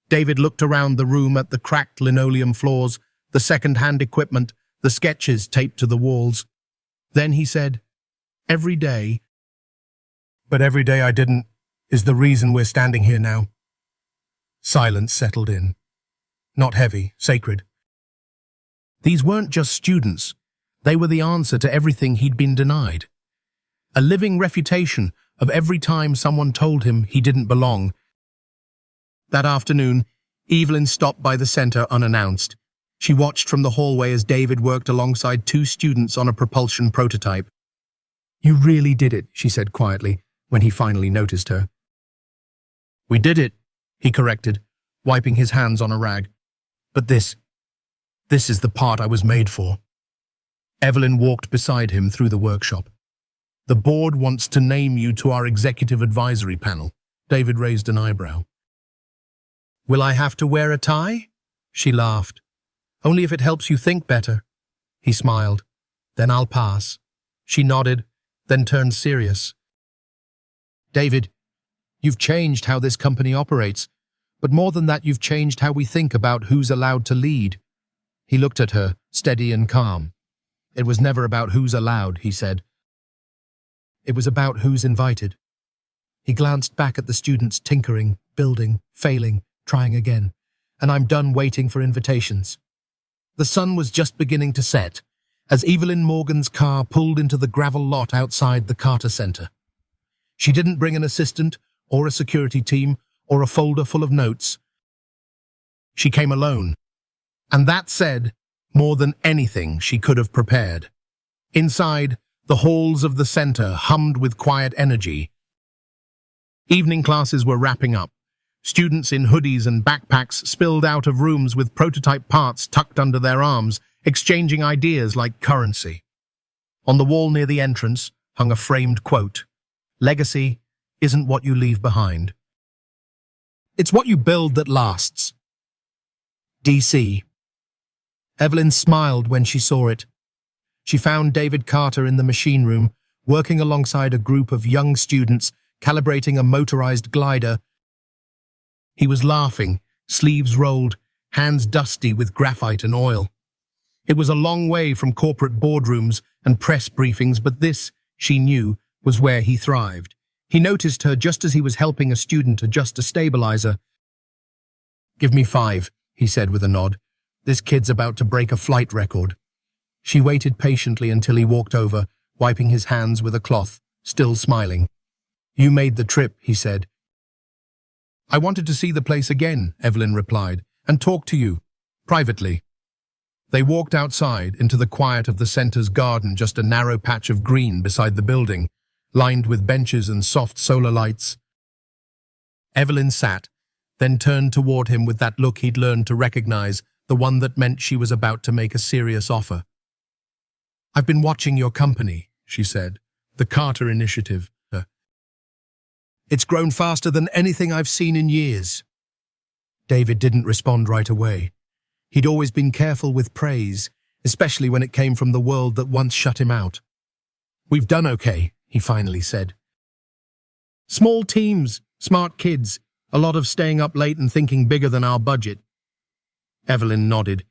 David looked around the room at the cracked linoleum floors, the second-hand equipment, the sketches taped to the walls. Then he said, every day. But every day I didn't is the reason we're standing here now. Silence settled in. Not heavy, sacred. These weren't just students. They were the answer to everything he'd been denied. A living refutation of every time someone told him he didn't belong. That afternoon, Evelyn stopped by the center unannounced. She watched from the hallway as David worked alongside two students on a propulsion prototype. You really did it, she said quietly, when he finally noticed her. We did it, he corrected, wiping his hands on a rag. But this is the part I was made for. Evelyn walked beside him through the workshop. The board wants to name you to our executive advisory panel. David raised an eyebrow. Will I have to wear a tie? She laughed. Only if it helps you think better. He smiled. Then I'll pass. She nodded, then turned serious. David, you've changed how this company operates, but more than that, you've changed how we think about who's allowed to lead. He looked at her, steady and calm. It was never about who's allowed, he said. It was about who's invited. He glanced back at the students tinkering, building, failing, trying again, and I'm done waiting for invitations. The sun was just beginning to set as Evelyn Morgan's car pulled into the gravel lot outside the Carter Center. She didn't bring an assistant or a security team or a folder full of notes. She came alone, and that said more than anything she could have prepared. Inside, the halls of the center hummed with quiet energy. Evening classes were wrapping up. Students in hoodies and backpacks spilled out of rooms with prototype parts tucked under their arms, exchanging ideas like currency. On the wall near the entrance hung a framed quote, "Legacy isn't what you leave behind. It's what you build that lasts." DC. Evelyn smiled when she saw it. She found David Carter in the machine room, working alongside a group of young students calibrating a motorized glider. He was laughing, sleeves rolled, hands dusty with graphite and oil. It was a long way from corporate boardrooms and press briefings, but this, she knew, was where he thrived. He noticed her just as he was helping a student adjust a stabilizer. "Give me 5, he said with a nod. "This kid's about to break a flight record." She waited patiently until he walked over, wiping his hands with a cloth, still smiling. "You made the trip," he said. "I wanted to see the place again," Evelyn replied, "and talk to you, privately." They walked outside into the quiet of the center's garden, just a narrow patch of green beside the building, lined with benches and soft solar lights. Evelyn sat, then turned toward him with that look he'd learned to recognize, the one that meant she was about to make a serious offer. "I've been watching your company," she said, "the Carter Initiative. It's grown faster than anything I've seen in years." David didn't respond right away. He'd always been careful with praise, especially when it came from the world that once shut him out. "We've done okay," he finally said. "Small teams, smart kids, a lot of staying up late and thinking bigger than our budget." Evelyn nodded.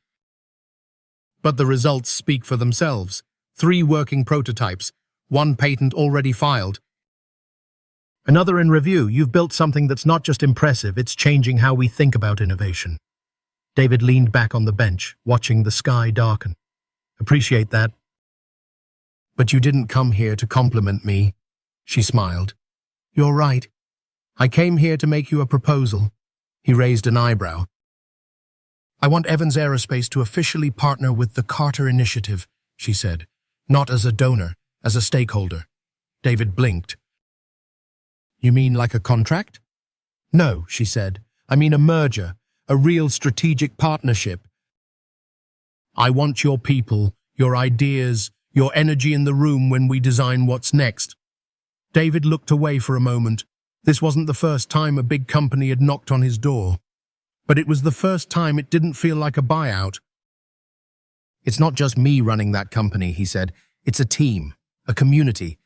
"But the results speak for themselves. 3 working prototypes, 1 patent already filed. Another in review. You've built something that's not just impressive, it's changing how we think about innovation." David leaned back on the bench, watching the sky darken. "Appreciate that." "But you didn't come here to compliment me," she smiled. "You're right. I came here to make you a proposal." He raised an eyebrow. "I want Evans Aerospace to officially partner with the Carter Initiative," she said. "Not as a donor, as a stakeholder." David blinked. "You mean like a contract?" "No," she said. "I mean a merger, a real strategic partnership. I want your people, your ideas, your energy in the room when we design what's next." David looked away for a moment, This wasn't the first time a big company had knocked on his door, but it was the first time it didn't feel like a buyout. "It's not just me running that company," he said. "It's a team, a community.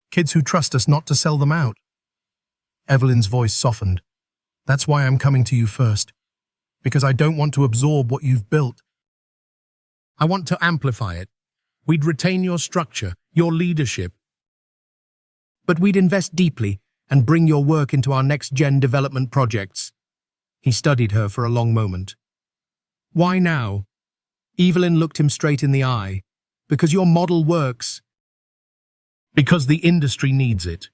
Kids who trust us not to sell them out." Evelyn's voice softened. "That's why I'm coming to you first, because I don't want to absorb what you've built. I want to amplify it. We'd retain your structure, your leadership, But we'd invest deeply and bring your work into our next-gen development projects." He studied her for a long moment. Why now? Evelyn looked him straight in the eye. "Because your model works." Because the industry needs it.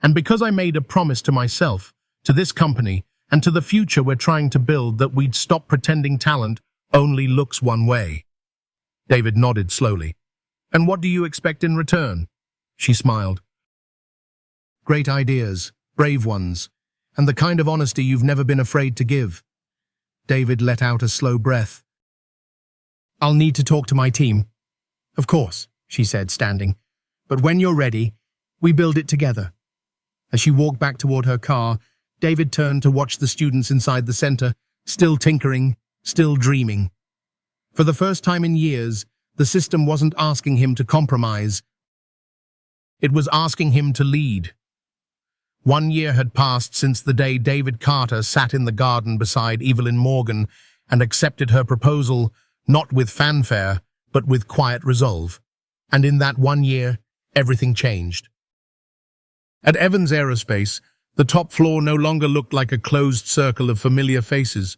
And because I made a promise to myself, to this company, and to the future we're trying to build that we'd stop pretending talent only looks one way. David nodded slowly. And what do you expect in return? She smiled. Great ideas, brave ones, and the kind of honesty you've never been afraid to give. David let out a slow breath. "I'll need to talk to my team." "Of course," she said, standing. "But when you're ready, we build it together." As she walked back toward her car, David turned to watch the students inside the center, still tinkering, still dreaming. For the first time in years, the system wasn't asking him to compromise. It was asking him to lead. 1 year had passed since the day David Carter sat in the garden beside Evelyn Morgan and accepted her proposal, not with fanfare, but with quiet resolve. And in that 1 year, everything changed. At Evans Aerospace, the top floor no longer looked like a closed circle of familiar faces.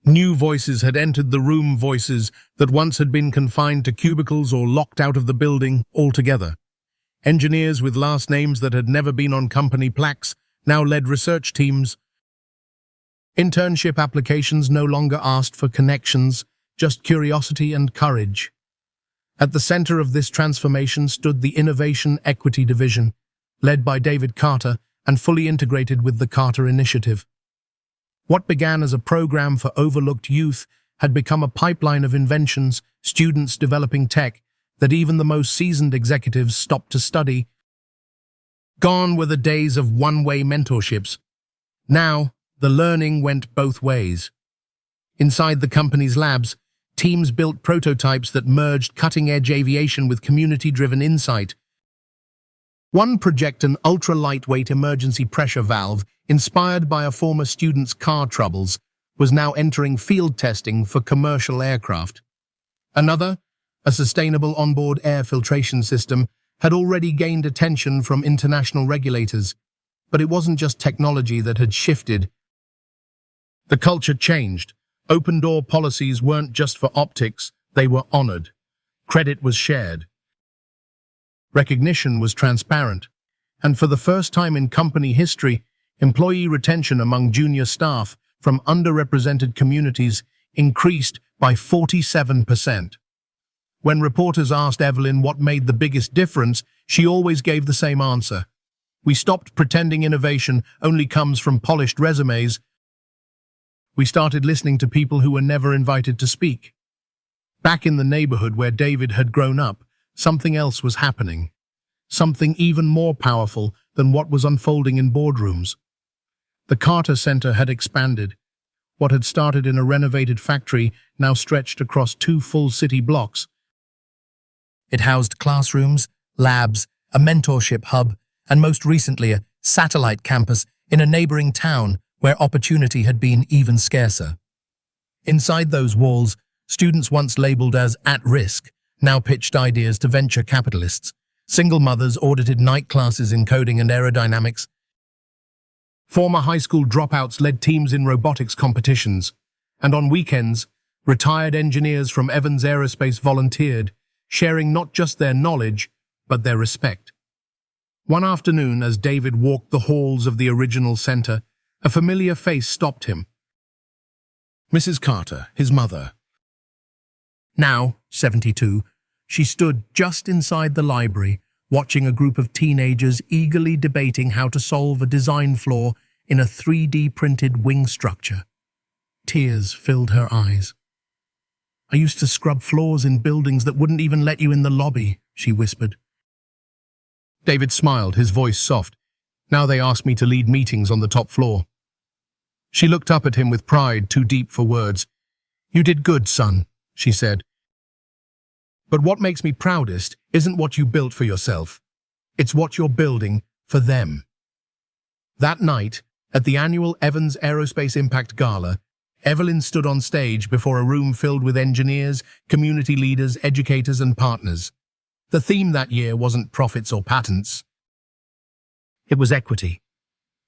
New voices had entered the room, voices that once had been confined to cubicles or locked out of the building altogether. Engineers with last names that had never been on company plaques now led research teams. Internship applications no longer asked for connections, just curiosity and courage. At the center of this transformation stood the Innovation Equity Division, led by David Carter and fully integrated with the Carter Initiative. What began as a program for overlooked youth had become a pipeline of inventions, students developing tech, that even the most seasoned executives stopped to study. Gone were the days of one-way mentorships. Now, the learning went both ways. Inside the company's labs, teams built prototypes that merged cutting-edge aviation with community-driven insight. One project, an ultra-lightweight emergency pressure valve, inspired by a former student's car troubles, was now entering field testing for commercial aircraft. Another, a sustainable onboard air filtration system, had already gained attention from international regulators. But it wasn't just technology that had shifted. The culture changed. Open-door policies weren't just for optics, they were honored. Credit was shared. Recognition was transparent. And for the first time in company history, employee retention among junior staff from underrepresented communities increased by 47%. When reporters asked Evelyn what made the biggest difference, she always gave the same answer. "We stopped pretending innovation only comes from polished resumes. We started listening to people who were never invited to speak." Back in the neighborhood where David had grown up, something else was happening. Something even more powerful than what was unfolding in boardrooms. The Carter Center had expanded. What had started in a renovated factory now stretched across 2 full city blocks. It housed classrooms, labs, a mentorship hub, and most recently a satellite campus in a neighboring town where opportunity had been even scarcer. Inside those walls, students once labeled as at risk now pitched ideas to venture capitalists. Single mothers audited night classes in coding and aerodynamics. Former high school dropouts led teams in robotics competitions. And on weekends, retired engineers from Evans Aerospace volunteered, sharing not just their knowledge, but their respect. One afternoon, as David walked the halls of the original center, a familiar face stopped him. Mrs. Carter, his mother. Now, 72, she stood just inside the library, watching a group of teenagers eagerly debating how to solve a design flaw in a 3D printed wing structure. Tears filled her eyes. "I used to scrub floors in buildings that wouldn't even let you in the lobby," she whispered. David smiled, his voice soft. Now they ask me to lead meetings on the top floor. She looked up at him with pride too deep for words. You did good, son, she said. But what makes me proudest isn't what you built for yourself. It's what you're building for them. That night, at the annual Evans Aerospace Impact Gala, Evelyn stood on stage before a room filled with engineers, community leaders, educators, and partners. The theme that year wasn't profits or patents. It was equity.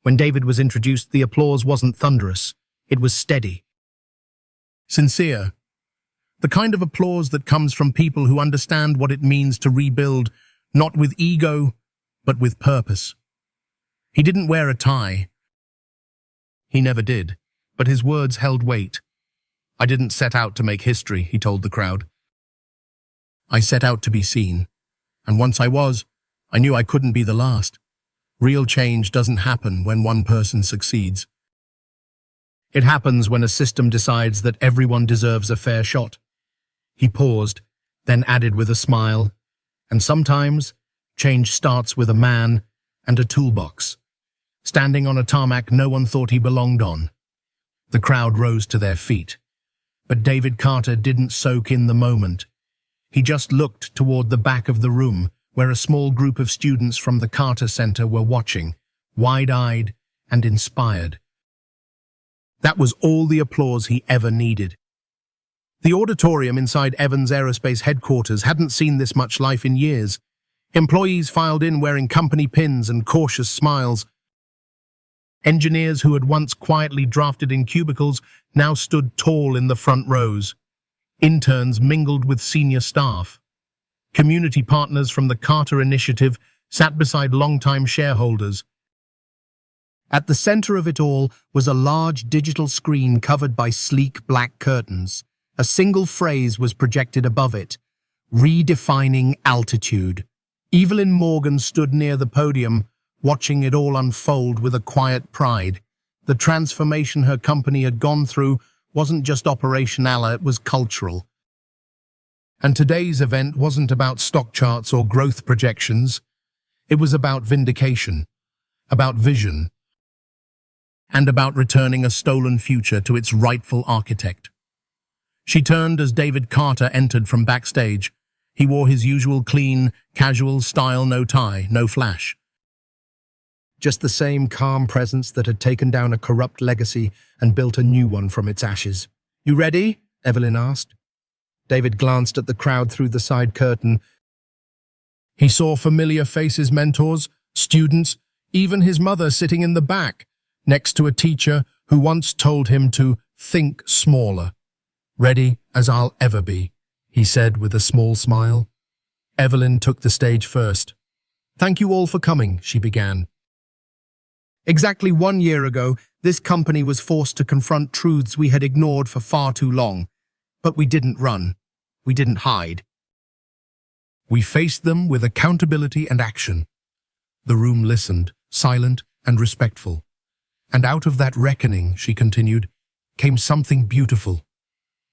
When David was introduced, the applause wasn't thunderous. It was steady. Sincere. The kind of applause that comes from people who understand what it means to rebuild, not with ego, but with purpose. He didn't wear a tie. He never did, but his words held weight. I didn't set out to make history, he told the crowd. I set out to be seen, and once I was, I knew I couldn't be the last. Real change doesn't happen when one person succeeds. It happens when a system decides that everyone deserves a fair shot. He paused, then added with a smile, and sometimes change starts with a man and a toolbox. Standing on a tarmac no one thought he belonged on. The crowd rose to their feet. But David Carter didn't soak in the moment. He just looked toward the back of the room, where a small group of students from the Carter Center were watching, wide-eyed and inspired. That was all the applause he ever needed. The auditorium inside Evans Aerospace headquarters hadn't seen this much life in years. Employees filed in wearing company pins and cautious smiles. Engineers who had once quietly drafted in cubicles now stood tall in the front rows. Interns mingled with senior staff. Community partners from the Carter Initiative sat beside longtime shareholders. At the center of it all was a large digital screen covered by sleek black curtains. A single phrase was projected above it: redefining altitude. Evelyn Morgan stood near the podium, watching it all unfold with a quiet pride. The transformation her company had gone through wasn't just operational, it was cultural. And today's event wasn't about stock charts or growth projections. It was about vindication, about vision, and about returning a stolen future to its rightful architect. She turned as David Carter entered from backstage. He wore his usual clean, casual style, no tie, no flash. Just the same calm presence that had taken down a corrupt legacy and built a new one from its ashes. You ready? Evelyn asked. David glanced at the crowd through the side curtain. He saw familiar faces, mentors, students, even his mother sitting in the back, next to a teacher who once told him to think smaller. Ready as I'll ever be, he said with a small smile. Evelyn took the stage first. Thank you all for coming, she began. Exactly 1 year ago, this company was forced to confront truths we had ignored for far too long. But we didn't run. We didn't hide. We faced them with accountability and action. The room listened, silent and respectful. And out of that reckoning, she continued, came something beautiful.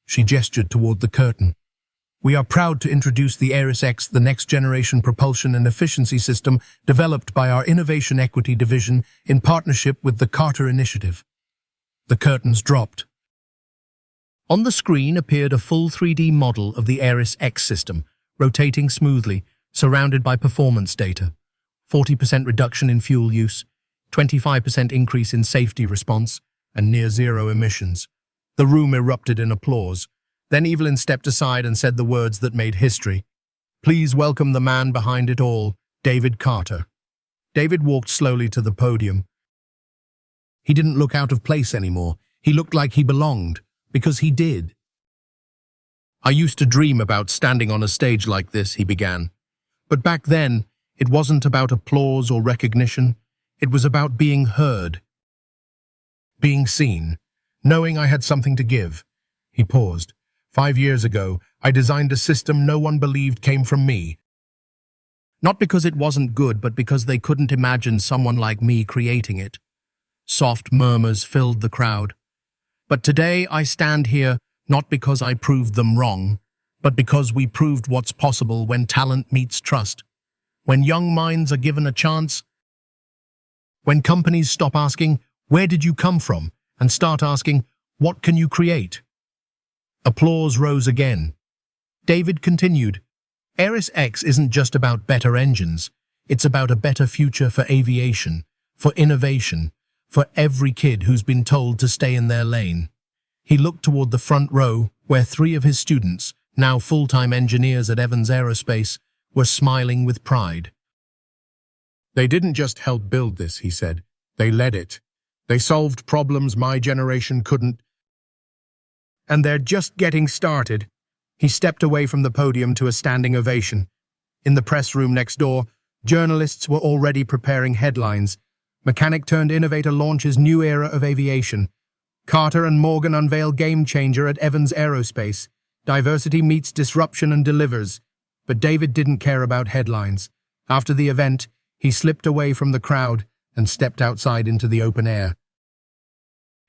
She gestured toward the curtain. We are proud to introduce the Ares X, the next-generation propulsion and efficiency system developed by our Innovation Equity Division in partnership with the Carter Initiative. The curtains dropped. On the screen appeared a full 3D model of the Ares X system, rotating smoothly, surrounded by performance data. 40% reduction in fuel use, 25% increase in safety response, and near-zero emissions. The room erupted in applause. Then Evelyn stepped aside and said the words that made history. Please welcome the man behind it all, David Carter. David walked slowly to the podium. He didn't look out of place anymore. He looked like he belonged, because he did. I used to dream about standing on a stage like this, he began. But back then, it wasn't about applause or recognition. It was about being heard. Being seen. Knowing I had something to give. He paused. 5 years ago, I designed a system no one believed came from me. Not because it wasn't good, but because they couldn't imagine someone like me creating it. Soft murmurs filled the crowd. But today I stand here not because I proved them wrong, but because we proved what's possible when talent meets trust. When young minds are given a chance, When companies stop asking, "Where did you come from?" and start asking, "What can you create?" Applause rose again. David continued, "Ares X isn't just about better engines. It's about a better future for aviation, for innovation, for every kid who's been told to stay in their lane." He looked toward the front row, where 3 of his students, now full-time engineers at Evans Aerospace, were smiling with pride. "They didn't just help build this," he said. "They led it. They solved problems my generation couldn't. And they're just getting started." He stepped away from the podium to a standing ovation. In the press room next door, journalists were already preparing headlines. Mechanic turned innovator launches new era of aviation. Carter and Morgan unveil game changer at Evans Aerospace. Diversity meets disruption and delivers. But David didn't care about headlines. After the event, he slipped away from the crowd and stepped outside into the open air.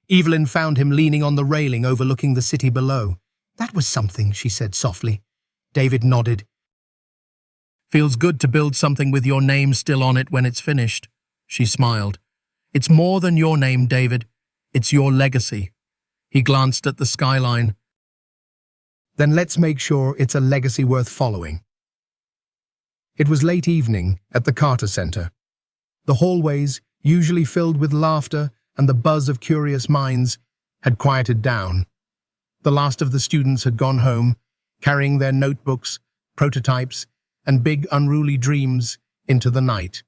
Evelyn found him leaning on the railing overlooking the city below. "That was something," she said softly. David nodded. "Feels good to build something with your name still on it when it's finished," she smiled. "It's more than your name, David. It's your legacy." He glanced at the skyline. "Then let's make sure it's a legacy worth following." It was late evening at the Carter Center. The hallways, usually filled with laughter and the buzz of curious minds, had quieted down. The last of the students had gone home, carrying their notebooks, prototypes, and big unruly dreams into the night.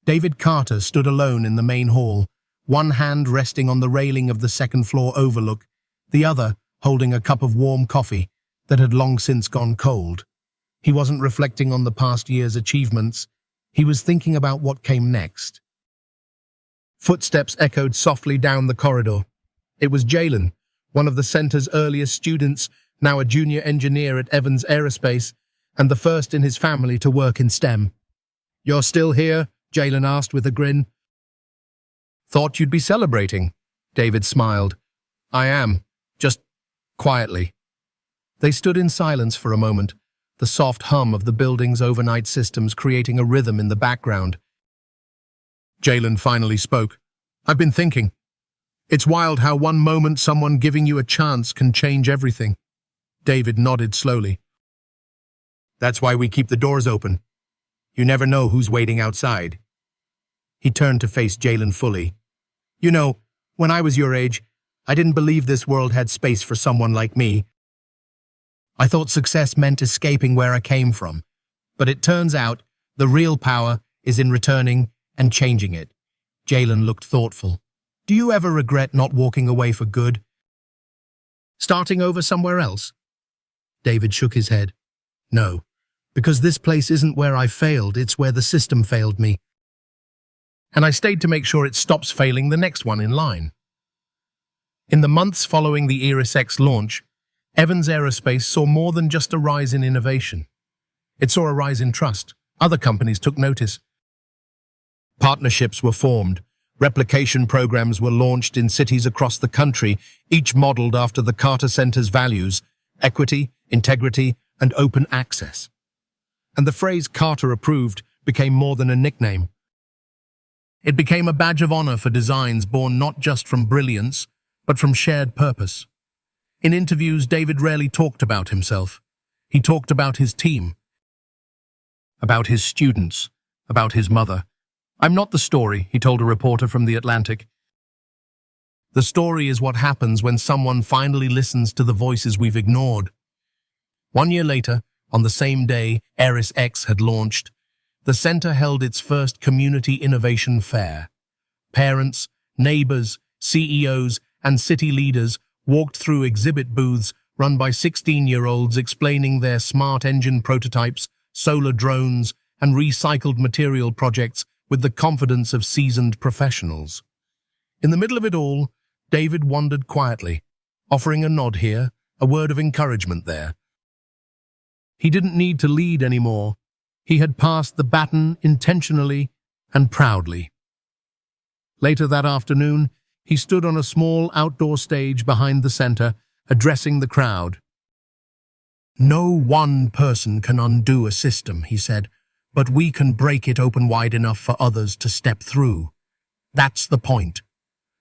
David Carter stood alone in the main hall, one hand resting on the railing of the second-floor overlook, the other holding a cup of warm coffee that had long since gone cold. He wasn't reflecting on the past year's achievements. He was thinking about what came next. Footsteps echoed softly down the corridor. It was Jalen, one of the center's earliest students, now a junior engineer at Evans Aerospace, and the first in his family to work in STEM. "You're still here?" Jalen asked with a grin. "Thought you'd be celebrating." David smiled. "I am, just quietly." They stood in silence for a moment, the soft hum of the building's overnight systems creating a rhythm in the background. Jalen finally spoke. "I've been thinking. It's wild how one moment someone giving you a chance can change everything." David nodded slowly. "That's why we keep the doors open. You never know who's waiting outside." He turned to face Jalen fully. "You know, when I was your age, I didn't believe this world had space for someone like me. I thought success meant escaping where I came from. But it turns out the real power is in returning and changing it." Jalen looked thoughtful. "Do you ever regret not walking away for good? Starting over somewhere else?" David shook his head. "No, because this place isn't where I failed, it's where the system failed me. And I stayed to make sure it stops failing the next one in line." In the months following the Ares X launch, Evans Aerospace saw more than just a rise in innovation. It saw a rise in trust. Other companies took notice. Partnerships were formed. Replication programs were launched in cities across the country, each modeled after the Carter Center's values: equity, integrity, and open access. And the phrase "Carter approved" became more than a nickname. It became a badge of honor for designs born not just from brilliance, but from shared purpose. In interviews, David rarely talked about himself. He talked about his team, about his students, about his mother. "I'm not the story," he told a reporter from The Atlantic. "The story is what happens when someone finally listens to the voices we've ignored." 1 year later, on the same day Ares X had launched, the center held its first Community Innovation Fair. Parents, neighbors, CEOs, and city leaders walked through exhibit booths run by 16-year-olds explaining their smart engine prototypes, solar drones, and recycled material projects with the confidence of seasoned professionals. In the middle of it all, David wandered quietly, offering a nod here, a word of encouragement there. He didn't need to lead anymore. He had passed the baton intentionally and proudly. Later that afternoon, he stood on a small outdoor stage behind the center, addressing the crowd. "No one person can undo a system," he said, but we can break it open wide enough for others to step through. That's the point.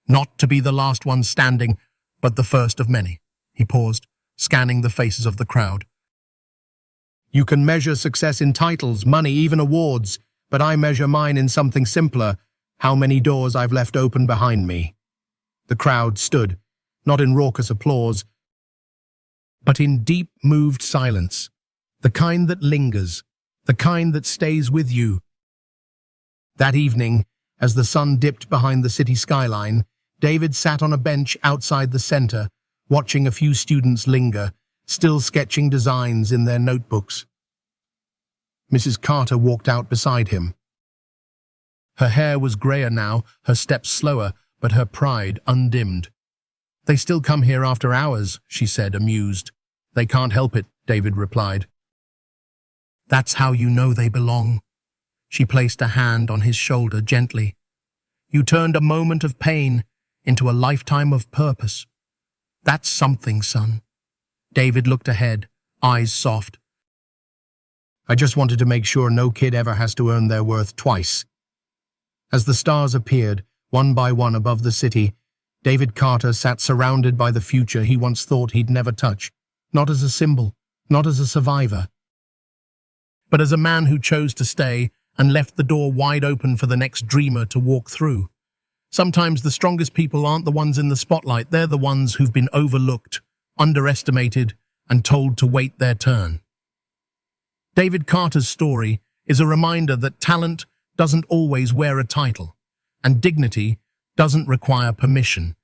Not to be the last one standing, but the first of many." He paused, scanning the faces of the crowd. "You can measure success in titles, money, even awards, but I measure mine in something simpler: how many doors I've left open behind me." The crowd stood, not in raucous applause, but in deep, moved silence, the kind that lingers, the kind that stays with you. That evening, as the sun dipped behind the city skyline, David sat on a bench outside the center, watching a few students linger, still sketching designs in their notebooks. Mrs. Carter walked out beside him. Her hair was grayer now, her steps slower, but her pride undimmed. "They still come here after hours," she said, amused. "They can't help it," David replied. "That's how you know they belong." She placed a hand on his shoulder gently. "You turned a moment of pain into a lifetime of purpose. That's something, son." David looked ahead, eyes soft. "I just wanted to make sure no kid ever has to earn their worth twice." As the stars appeared, one by one above the city, David Carter sat surrounded by the future he once thought he'd never touch, not as a symbol, not as a survivor, but as a man who chose to stay and left the door wide open for the next dreamer to walk through. Sometimes the strongest people aren't the ones in the spotlight, they're the ones who've been overlooked, underestimated, and told to wait their turn. David Carter's story is a reminder that talent doesn't always wear a title, and dignity doesn't require permission.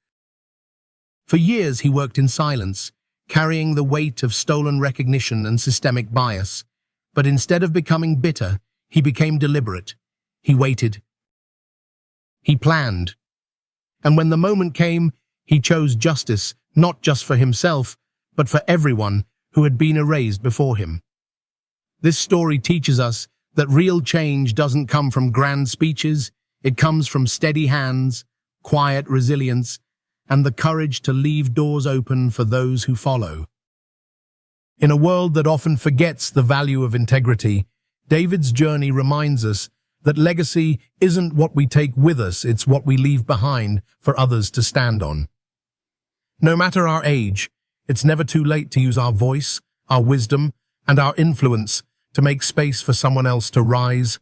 For years he worked in silence, carrying the weight of stolen recognition and systemic bias. But instead of becoming bitter, he became deliberate. He waited. He planned. And when the moment came, he chose justice, not just for himself, but for everyone who had been erased before him. This story teaches us that real change doesn't come from grand speeches, it comes from steady hands, quiet resilience, and the courage to leave doors open for those who follow. In a world that often forgets the value of integrity, David's journey reminds us that legacy isn't what we take with us, it's what we leave behind for others to stand on. No matter our age, it's never too late to use our voice, our wisdom, and our influence to make space for someone else to rise,